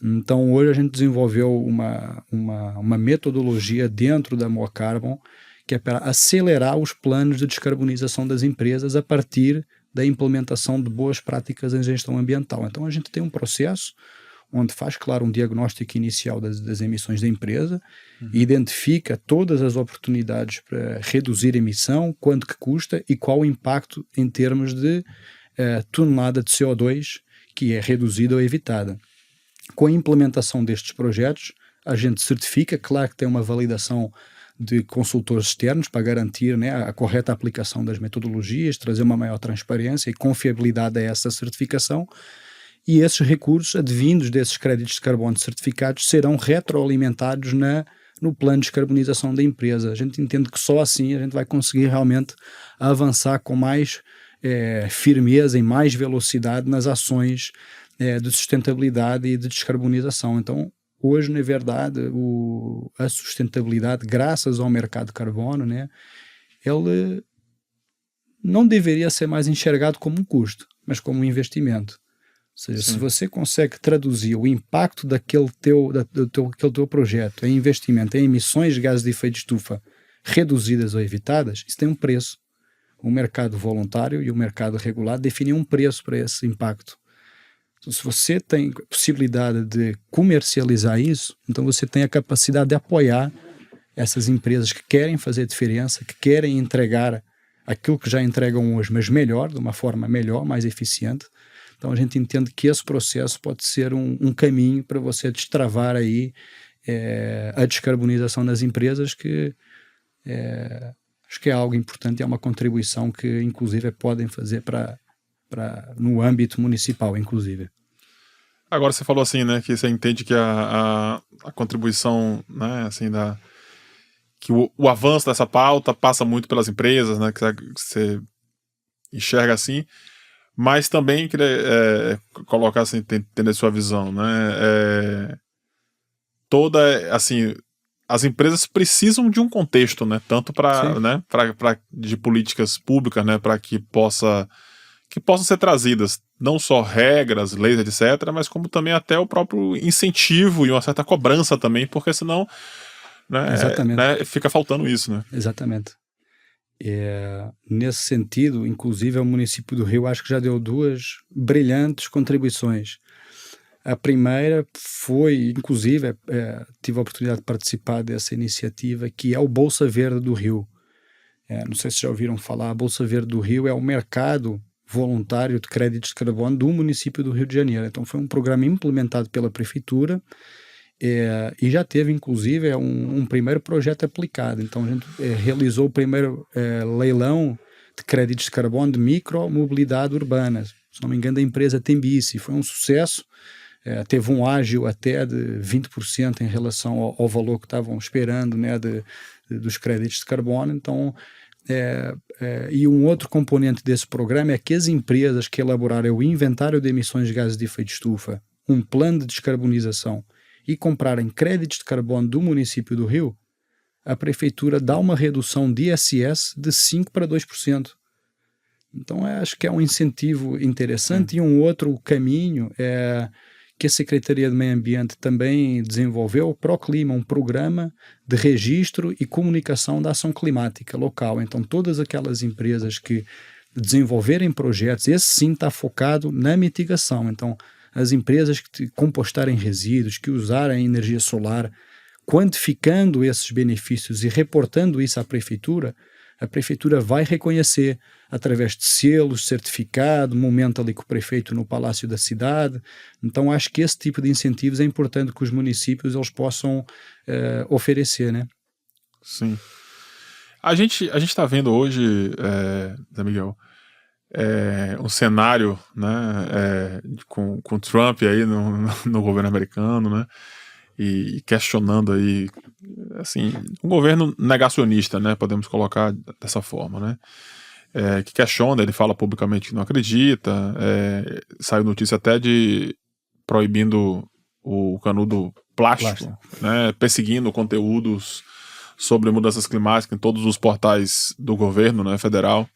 Então, hoje a gente desenvolveu uma metodologia dentro da Moa Carbon que é para acelerar os planos de descarbonização das empresas a partir da implementação de boas práticas em gestão ambiental. Então, a gente tem um processo onde faz, claro, um diagnóstico inicial das emissões da empresa, identifica todas as oportunidades para reduzir a emissão, quanto que custa e qual o impacto em termos de tonelada de CO2 que é reduzida ou evitada. Com a implementação destes projetos, a gente certifica, claro que tem uma validação de consultores externos para garantir, né, a correta aplicação das metodologias, trazer uma maior transparência e confiabilidade a essa certificação, e esses recursos advindos desses créditos de carbono certificados serão retroalimentados no plano de descarbonização da empresa. A gente entende que só assim a gente vai conseguir realmente avançar com mais firmeza e mais velocidade nas ações de sustentabilidade e de descarbonização. Então, hoje, na verdade, a sustentabilidade, graças ao mercado de carbono, né, ele não deveria ser mais enxergado como um custo, mas como um investimento. Ou seja, se você consegue traduzir o impacto daquele teu projeto em investimento, em emissões de gases de efeito de estufa reduzidas ou evitadas, isso tem um preço. O mercado voluntário e o mercado regulado definem um preço para esse impacto. Então, se você tem a possibilidade de comercializar isso, então você tem a capacidade de apoiar essas empresas que querem fazer diferença, que querem entregar aquilo que já entregam hoje, mas melhor, de uma forma melhor, mais eficiente. Então a gente entende que esse processo pode ser um caminho para você destravar aí a descarbonização das empresas, que acho que é algo importante, é uma contribuição que inclusive podem fazer no âmbito municipal, inclusive. Agora você falou assim, né, que você entende que a contribuição, né, assim, que o avanço dessa pauta passa muito pelas empresas, né, que você enxerga assim, mas também queria colocar assim, entender sua visão, né, assim, as empresas precisam de um contexto, né, tanto de políticas públicas, né, para que possam ser trazidas não só regras, leis, etc., mas como também até o próprio incentivo e uma certa cobrança também, porque senão, né, fica faltando isso, né? Exatamente. Nesse sentido, inclusive, o município do Rio acho que já deu 2 brilhantes contribuições. A primeira foi, inclusive, tive a oportunidade de participar dessa iniciativa, que é o Bolsa Verde do Rio. Não sei se já ouviram falar, a Bolsa Verde do Rio é o mercado voluntário de créditos de carbono do município do Rio de Janeiro. Então foi um programa implementado pela prefeitura e já teve inclusive um primeiro projeto aplicado. Então a gente realizou o primeiro leilão de créditos de carbono de micromobilidade urbana. Se não me engano, da empresa Tembici. Foi um sucesso. Teve um ágio até de 20% em relação ao valor que estavam esperando, né, dos créditos de carbono. Então e um outro componente desse programa é que as empresas que elaborarem o inventário de emissões de gases de efeito de estufa, um plano de descarbonização e comprarem créditos de carbono do município do Rio, a prefeitura dá uma redução de ISS de 5% para 2%. Então acho que é um incentivo interessante. E um outro caminho que a Secretaria de Meio Ambiente também desenvolveu, o Proclima, um programa de registro e comunicação da ação climática local. Então, todas aquelas empresas que desenvolverem projetos, esse sim está focado na mitigação. Então, as empresas que compostarem resíduos, que usarem energia solar, quantificando esses benefícios e reportando isso à prefeitura, a prefeitura vai reconhecer através de selos, certificado, momento ali com o prefeito no Palácio da Cidade. Então acho que esse tipo de incentivos é importante que os municípios eles possam oferecer, né? Sim. A gente está vendo hoje, Zé Miguel, um cenário, né, com Trump aí no governo americano, né? e questionando aí, assim, um governo negacionista, né? Podemos colocar dessa forma, né? Que questiona, ele fala publicamente que não acredita, saiu notícia até de proibindo o canudo plástico, né? Perseguindo conteúdos sobre mudanças climáticas em todos os portais do governo, né, federal.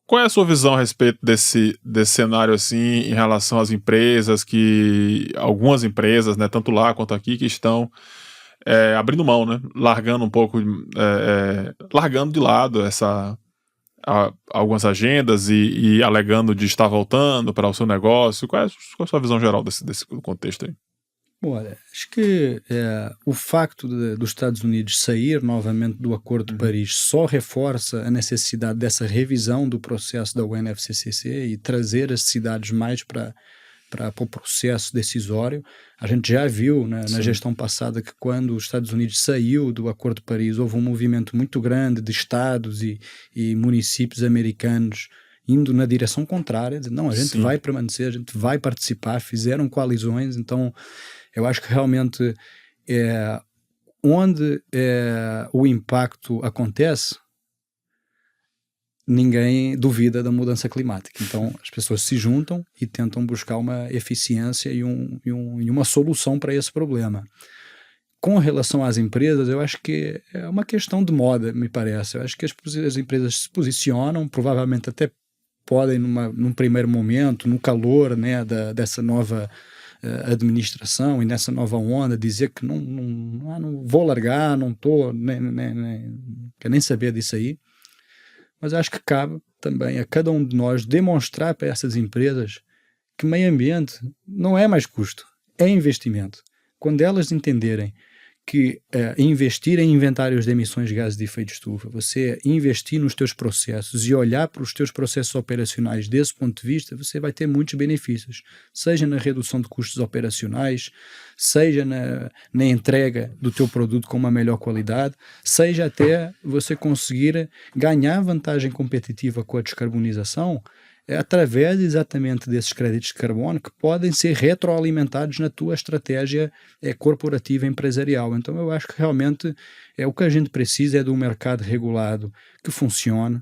Qual é a sua visão a respeito desse cenário assim, em relação às empresas, algumas empresas, né, tanto lá quanto aqui, que estão abrindo mão, né, largando um pouco, largando de lado algumas agendas e alegando de estar voltando para o seu negócio? Qual é a sua visão geral desse contexto aí? Olha, acho que o facto dos Estados Unidos sair novamente do Acordo de Paris só reforça a necessidade dessa revisão do processo da UNFCCC e trazer as cidades mais para o processo decisório. A gente já viu, né, na gestão passada, que quando os Estados Unidos saiu do Acordo de Paris, houve um movimento muito grande de estados e municípios americanos indo na direção contrária, dizendo, não, a gente vai permanecer, a gente vai participar, fizeram coalizões. Então eu acho que realmente onde o impacto acontece, ninguém duvida da mudança climática. Então as pessoas se juntam e tentam buscar uma eficiência e uma solução para esse problema. Com relação às empresas, eu acho que é uma questão de moda, me parece. Eu acho que as empresas se posicionam, provavelmente até podem num primeiro momento, no calor, né, dessa nova administração e nessa nova onda, dizer que não vou largar, não estou, quero nem saber disso aí. Mas acho que cabe também a cada um de nós demonstrar para essas empresas que meio ambiente não é mais custo, é investimento. Quando elas entenderem que investir em inventários de emissões de gases de efeito de estufa, você investir nos teus processos e olhar para os teus processos operacionais desse ponto de vista, você vai ter muitos benefícios, seja na redução de custos operacionais, seja na entrega do teu produto com uma melhor qualidade, seja até você conseguir ganhar vantagem competitiva com a descarbonização, através exatamente desses créditos de carbono que podem ser retroalimentados na tua estratégia corporativa empresarial. Então eu acho que realmente o que a gente precisa é de um mercado regulado que funcione,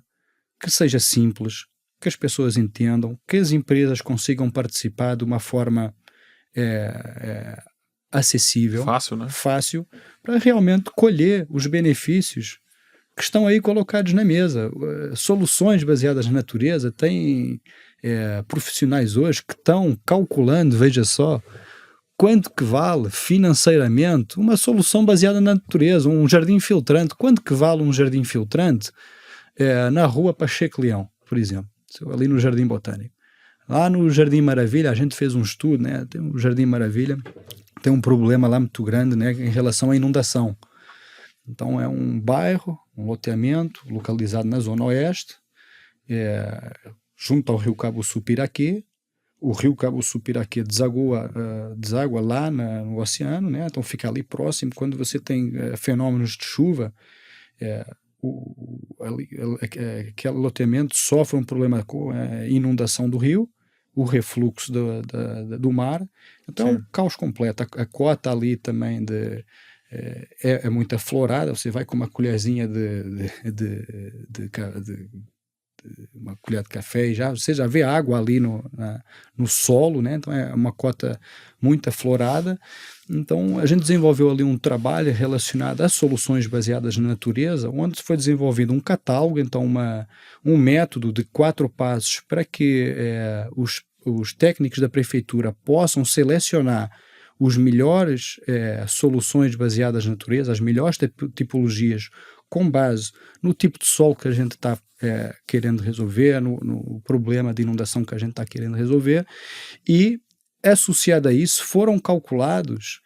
que seja simples, que as pessoas entendam, que as empresas consigam participar de uma forma acessível, fácil, para realmente colher os benefícios que estão aí colocados na mesa. Soluções baseadas na natureza. Tem profissionais hoje que estão calculando, veja só, quanto que vale financeiramente uma solução baseada na natureza, um jardim filtrante. Quanto que vale um jardim filtrante na rua Pacheco Leão, por exemplo, ali no Jardim Botânico. Lá no Jardim Maravilha, a gente fez um estudo, né? Tem o Jardim Maravilha, tem um problema lá muito grande, né, em relação à inundação. Então é um bairro, um loteamento localizado na zona oeste, junto ao rio Cabo Sul-Piraquê. O rio Cabo Sul-Piraquê deságua lá no oceano, né? Então fica ali próximo. Quando você tem fenômenos de chuva, aquele loteamento sofre um problema com a inundação do rio, o refluxo do mar. Então é um caos completo. A cota ali também é muito aflorada. Você vai com uma colherzinha uma colher de café e você já vê água ali no solo, né? Então é uma cota muito aflorada. Então a gente desenvolveu ali um trabalho relacionado a soluções baseadas na natureza, onde foi desenvolvido um catálogo, então um método de 4 passos para que os técnicos da prefeitura possam selecionar os melhores soluções baseadas na natureza, as melhores tipologias, com base no tipo de solo que a gente está querendo resolver, no problema de inundação que a gente está querendo resolver, e associado a isso foram calculados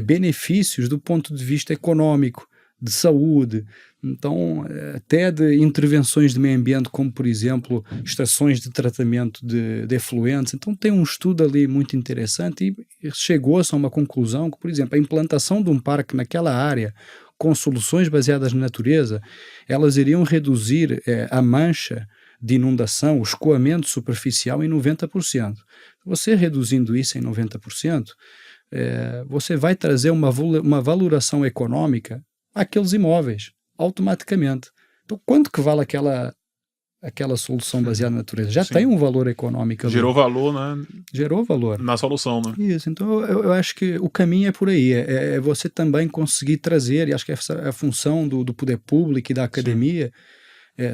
benefícios do ponto de vista econômico, de saúde, então até de intervenções de meio ambiente, como por exemplo estações de tratamento de efluentes. Então tem um estudo ali muito interessante e chegou-se a uma conclusão que, por exemplo, a implantação de um parque naquela área com soluções baseadas na natureza, elas iriam reduzir a mancha de inundação, o escoamento superficial em 90%. Você reduzindo isso em 90%, você vai trazer uma valoração econômica àqueles imóveis, automaticamente. Então, quanto que vale aquela solução baseada na natureza? Já tem um valor econômico ali. Gerou valor, né? Gerou valor. Na solução, né? Isso, então eu acho que o caminho é por aí, é você também conseguir trazer, e acho que essa é a função do poder público e da academia,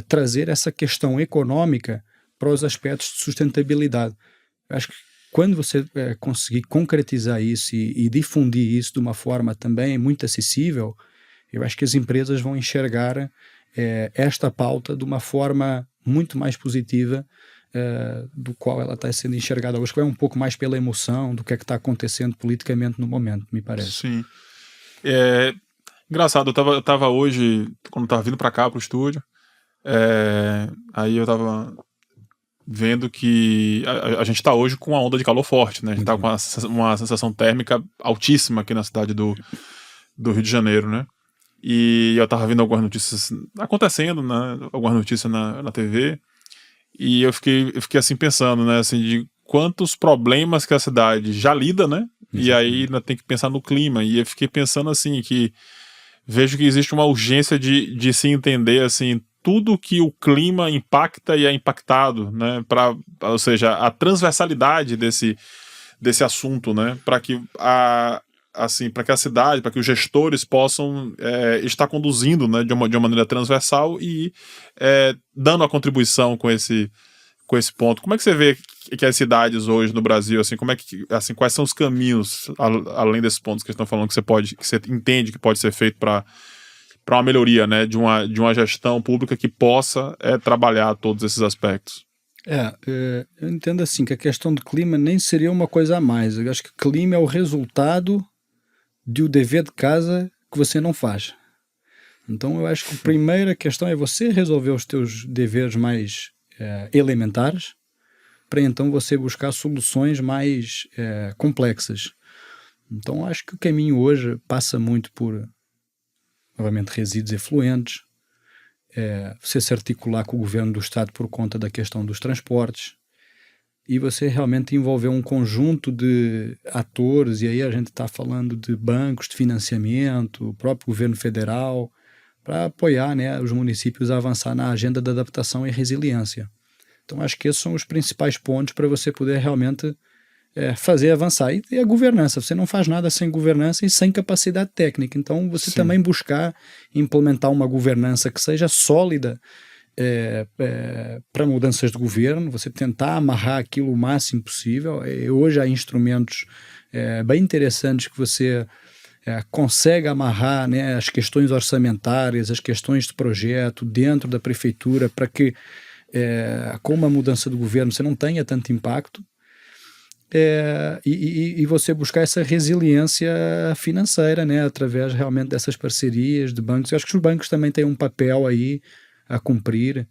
trazer essa questão econômica para os aspectos de sustentabilidade. Eu acho que quando você conseguir concretizar isso e difundir isso de uma forma também muito acessível, eu acho que as empresas vão enxergar esta pauta de uma forma muito mais positiva do qual ela está sendo enxergada hoje, que é um pouco mais pela emoção do que é que está acontecendo politicamente no momento, me parece. Sim. Engraçado, eu tava hoje, quando eu tava vindo para cá, pro estúdio, aí eu tava vendo que a gente está hoje com uma onda de calor forte, né? A gente está com uma sensação térmica altíssima aqui na cidade do Rio de Janeiro, né? E eu estava vendo algumas notícias acontecendo, né? Algumas notícias na TV, e eu fiquei assim pensando, né? Assim, de quantos problemas que a cidade já lida, né? E aí ainda tem que pensar no clima. E eu fiquei pensando assim, que vejo que existe uma urgência de se entender, assim, tudo que o clima impacta e é impactado, né? Ou seja, a transversalidade desse assunto, né? Para que a cidade, para que os gestores possam estar conduzindo, né, de uma maneira transversal e dando a contribuição com esse ponto. Como é que você vê que as cidades hoje no Brasil, assim, quais são os caminhos, além desses pontos que estão falando, que você entende que pode ser feito para uma melhoria, né, de uma gestão pública que possa trabalhar todos esses aspectos? Eu entendo assim que a questão do clima nem seria uma coisa a mais. Eu acho que o clima é o resultado de o dever de casa que você não faz. Então eu acho que a primeira questão é você resolver os teus deveres mais elementares, para então você buscar soluções mais complexas. Então acho que o caminho hoje passa muito por, novamente, resíduos efluentes, você se articular com o governo do estado por conta da questão dos transportes, e você realmente envolver um conjunto de atores, e aí a gente está falando de bancos de financiamento, o próprio governo federal, para apoiar, né, os municípios a avançar na agenda da adaptação e resiliência. Então acho que esses são os principais pontos para você poder realmente fazer avançar. E a governança, você não faz nada sem governança e sem capacidade técnica. Então você também buscar implementar uma governança que seja sólida para mudanças de governo, você tentar amarrar aquilo o máximo possível. Hoje há instrumentos bem interessantes que você consegue amarrar, né, as questões orçamentárias, as questões de projeto dentro da prefeitura, para que com uma mudança do governo você não tenha tanto impacto, e você buscar essa resiliência financeira, né, através realmente dessas parcerias de bancos. Eu acho que os bancos também têm um papel aí a cumprir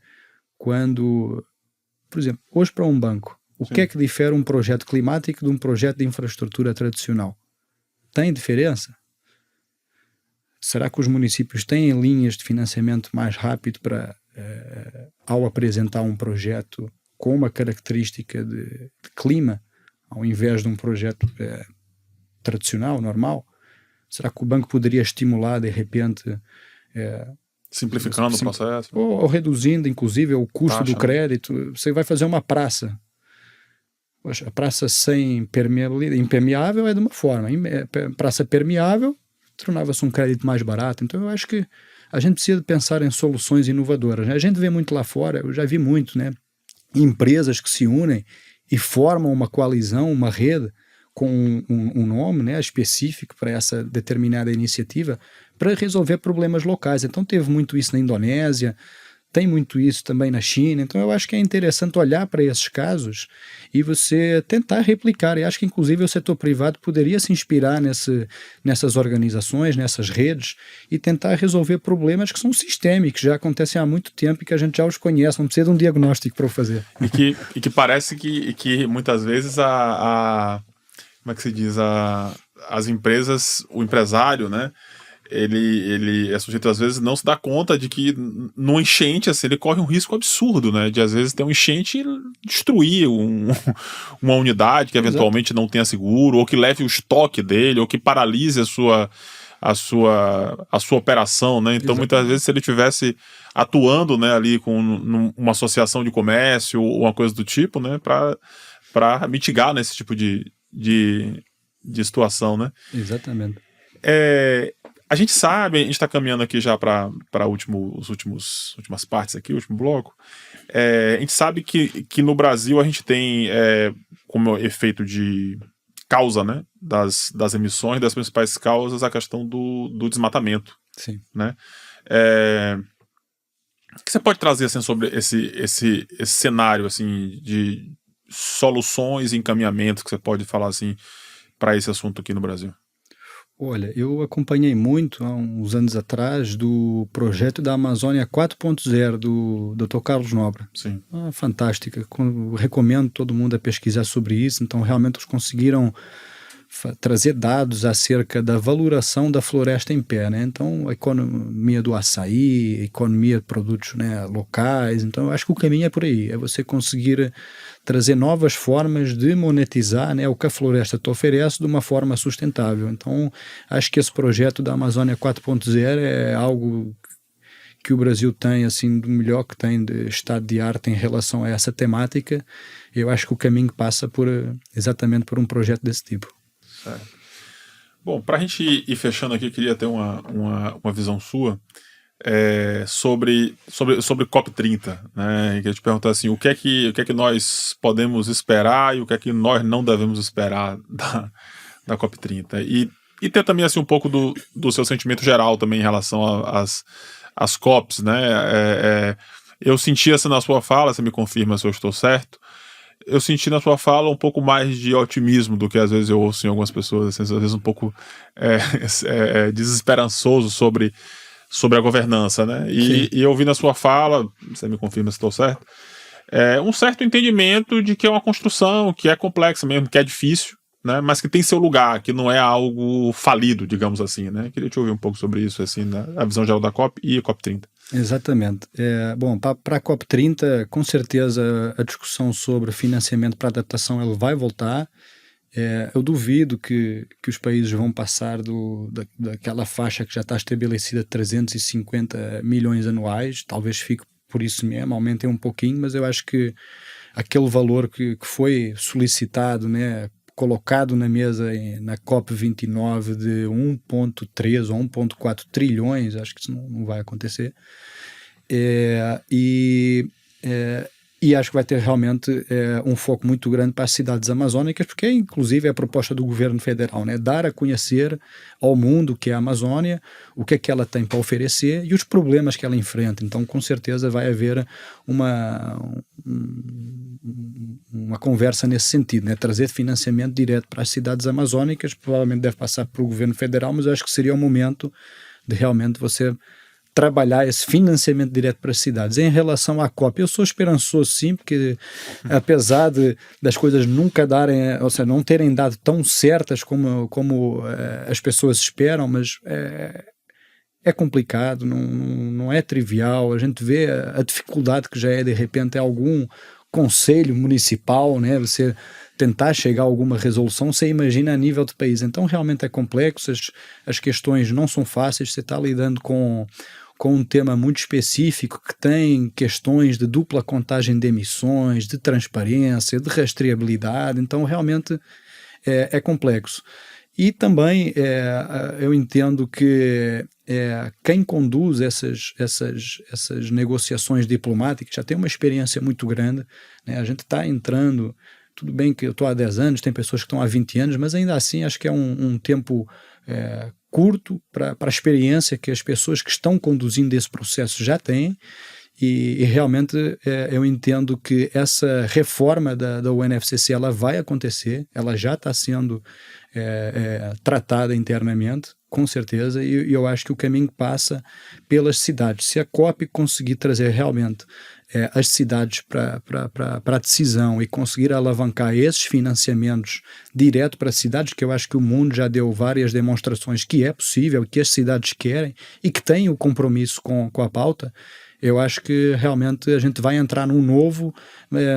quando, por exemplo, hoje para um banco, o que é que difere um projeto climático de um projeto de infraestrutura tradicional? Tem diferença? Será que os municípios têm linhas de financiamento mais rápido para, ao apresentar um projeto com uma característica de clima, ao invés de um projeto tradicional, normal? Será que o banco poderia estimular, de repente, simplificando o processo? Ou reduzindo, inclusive, o custo do crédito? Você vai fazer uma praça. Poxa, a praça sem impermeável é de uma forma. Praça permeável tornava-se um crédito mais barato. Então eu acho que a gente precisa pensar em soluções inovadoras, né? A gente vê muito lá fora, eu já vi muito, né, empresas que se unem e formam uma coalizão, uma rede com um nome, né, específico para essa determinada iniciativa, para resolver problemas locais. Então teve muito isso na Indonésia, tem muito isso também na China. Então eu acho que é interessante olhar para esses casos e você tentar replicar. E acho que inclusive o setor privado poderia se inspirar nessas organizações, nessas redes, e tentar resolver problemas que são sistêmicos, já acontecem há muito tempo e que a gente já os conhece, não precisa de um diagnóstico para o fazer. E que parece que muitas vezes como é que se diz, as empresas, o empresário, né, ele é sujeito, às vezes, não se dá conta de que no enchente, assim, ele corre um risco absurdo, né? De, às vezes, ter um enchente e destruir uma unidade que eventualmente não tenha seguro, ou que leve o estoque dele, ou que paralise a sua operação, né? Então, muitas vezes, se ele tivesse atuando, né, ali com uma associação de comércio ou uma coisa do tipo, né, para mitigar nesse tipo de situação, né? Exatamente. A gente sabe, a gente está caminhando aqui já para últimas partes aqui, o último bloco. A gente sabe que no Brasil a gente tem como efeito de causa, né, das emissões, das principais causas, a questão do desmatamento. Sim. Né? O que você pode trazer assim, sobre esse cenário assim, de soluções e encaminhamentos que você pode falar assim, para esse assunto aqui no Brasil? Olha, eu acompanhei muito há uns anos atrás do projeto da Amazônia 4.0 do Dr. Carlos Nobre. Sim. Fantástica. Recomendo todo mundo a pesquisar sobre isso. Então, realmente, eles conseguiram trazer dados acerca da valoração da floresta em pé, né? Então, a economia do açaí, a economia de produtos, né, locais. Então, eu acho que o caminho é por aí. É você conseguir trazer novas formas de monetizar, né, o que a floresta te oferece de uma forma sustentável. Então, acho que esse projeto da Amazônia 4.0 é algo que o Brasil tem, assim, do melhor que tem de estado de arte em relação a essa temática. Eu acho que o caminho passa exatamente por um projeto desse tipo. Certo. Bom, para a gente ir fechando aqui, eu queria ter uma visão sua sobre COP30, né? Eu queria te perguntar assim, o que é que nós podemos esperar e o que é que nós não devemos esperar da COP30? E ter também assim, um pouco do seu sentimento geral também em relação às COPs, né? Eu senti assim na sua fala, você me confirma se eu estou certo, eu senti na sua fala um pouco mais de otimismo do que às vezes eu ouço em algumas pessoas, assim, às vezes um pouco desesperançoso sobre a governança, né? E eu vi na sua fala, você me confirma se estou certo, um certo entendimento de que é uma construção, que é complexa mesmo, que é difícil, né? Mas que tem seu lugar, que não é algo falido, digamos assim, né? Queria te ouvir um pouco sobre isso, assim, a visão geral da COP e a COP30. Exatamente. Bom, para a COP30, com certeza a discussão sobre financiamento para adaptação ele vai voltar. Eu duvido que os países vão passar daquela faixa que já está estabelecida de 350 milhões anuais, talvez fique por isso mesmo, aumentem um pouquinho, mas eu acho que aquele valor que foi solicitado, né, colocado na mesa na COP29 de 1,3 ou 1,4 trilhões, acho que isso não vai acontecer. E acho que vai ter realmente um foco muito grande para as cidades amazônicas, porque inclusive é a proposta do governo federal, né? Dar a conhecer ao mundo o que é a Amazônia, o que é que ela tem para oferecer e os problemas que ela enfrenta. Então, com certeza vai haver uma conversa nesse sentido, né? Trazer financiamento direto para as cidades amazônicas, provavelmente deve passar para o governo federal, mas eu acho que seria o momento de realmente você trabalhar esse financiamento direto para as cidades. Em relação à COP, eu sou esperançoso sim, porque apesar das coisas nunca darem, ou seja, não terem dado tão certas como as pessoas esperam, mas é complicado, não é trivial, a gente vê a dificuldade que já é de repente algum conselho municipal, né, você tentar chegar a alguma resolução, você imagina a nível de país. Então realmente é complexo, as questões não são fáceis, você está lidando com um tema muito específico que tem questões de dupla contagem de emissões, de transparência, de rastreabilidade, então realmente é complexo. E também eu entendo que quem conduz essas negociações diplomáticas já tem uma experiência muito grande, né? A gente está entrando, tudo bem que eu estou há 10 anos, tem pessoas que estão há 20 anos, mas ainda assim acho que é um tempo curto para a experiência que as pessoas que estão conduzindo esse processo já têm, e realmente eu entendo que essa reforma da UNFCCC ela vai acontecer, ela já está sendo tratada internamente, com certeza, e eu acho que o caminho passa pelas cidades. Se a COP conseguir trazer realmente as cidades para a decisão e conseguir alavancar esses financiamentos direto para as cidades, que eu acho que o mundo já deu várias demonstrações que é possível, que as cidades querem e que têm o compromisso com a pauta, eu acho que realmente a gente vai entrar num novo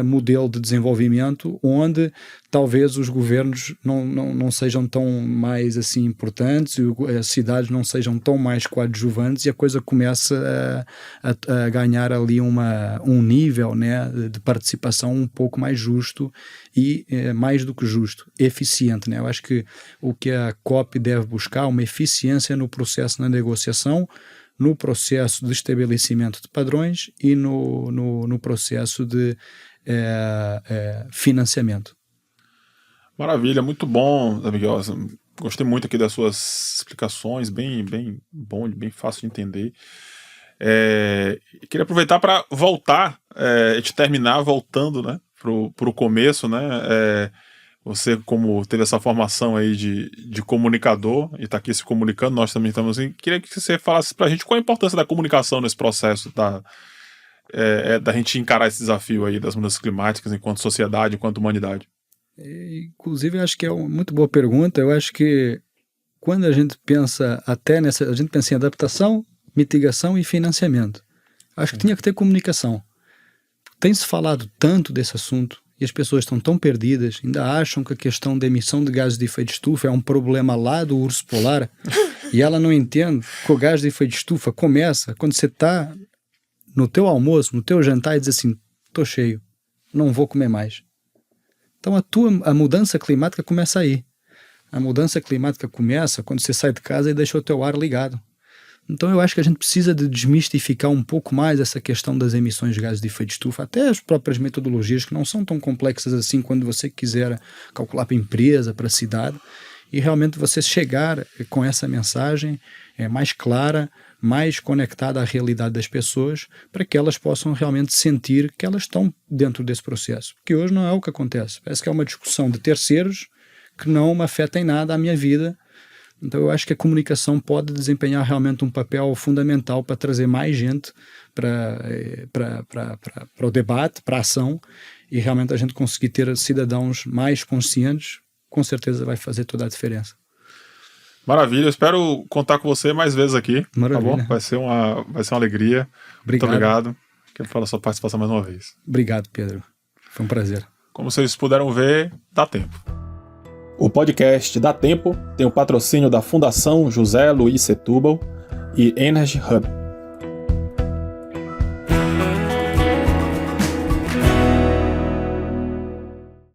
modelo de desenvolvimento onde talvez os governos não sejam tão mais assim importantes, as cidades não sejam tão mais coadjuvantes e a coisa começa a ganhar ali um nível, né, de participação um pouco mais justo e mais do que justo, eficiente, né? Eu acho que o que a COP deve buscar é uma eficiência no processo da negociação, no processo de estabelecimento de padrões e no processo de financiamento. Maravilha, muito bom, Zé Miguel. Gostei muito aqui das suas explicações, bem bom, bem fácil de entender. Queria aproveitar para voltar, te terminar voltando, né, pro começo, né? Você, como teve essa formação aí de comunicador e está aqui se comunicando, nós também estamos assim. Queria que você falasse para a gente qual a importância da comunicação nesse processo da gente encarar esse desafio aí das mudanças climáticas enquanto sociedade, enquanto humanidade. Inclusive, eu acho que é uma muito boa pergunta. Eu acho que quando a gente pensa a gente pensa em adaptação, mitigação e financiamento. Acho que tinha que ter comunicação. Tem-se falado tanto desse assunto e as pessoas estão tão perdidas, ainda acham que a questão da emissão de gases de efeito de estufa é um problema lá do urso polar e ela não entende que o gás de efeito de estufa começa quando você está no teu almoço, no teu jantar e diz assim, estou cheio, não vou comer mais. Então a mudança climática começa aí. A mudança climática começa quando você sai de casa e deixa o teu ar ligado. Então eu acho que a gente precisa de desmistificar um pouco mais essa questão das emissões de gases de efeito de estufa, até as próprias metodologias que não são tão complexas assim quando você quiser calcular para a empresa, para a cidade, e realmente você chegar com essa mensagem mais clara, mais conectada à realidade das pessoas, para que elas possam realmente sentir que elas estão dentro desse processo. Porque hoje não é o que acontece. Parece que é uma discussão de terceiros que não me afeta em nada a minha vida. Então eu acho que a comunicação pode desempenhar realmente um papel fundamental para trazer mais gente para o debate, para a ação, e realmente a gente conseguir ter cidadãos mais conscientes, com certeza vai fazer toda a diferença. Maravilha, eu espero contar com você mais vezes aqui. Maravilha. Tá bom? Vai ser uma alegria. Obrigado. Muito obrigado. Quero falar sua participação mais uma vez. Obrigado, Pedro. Foi um prazer. Como vocês puderam ver, dá tempo. O podcast Dá Tempo tem o patrocínio da Fundação José Luiz Setúbal e Energy Hub.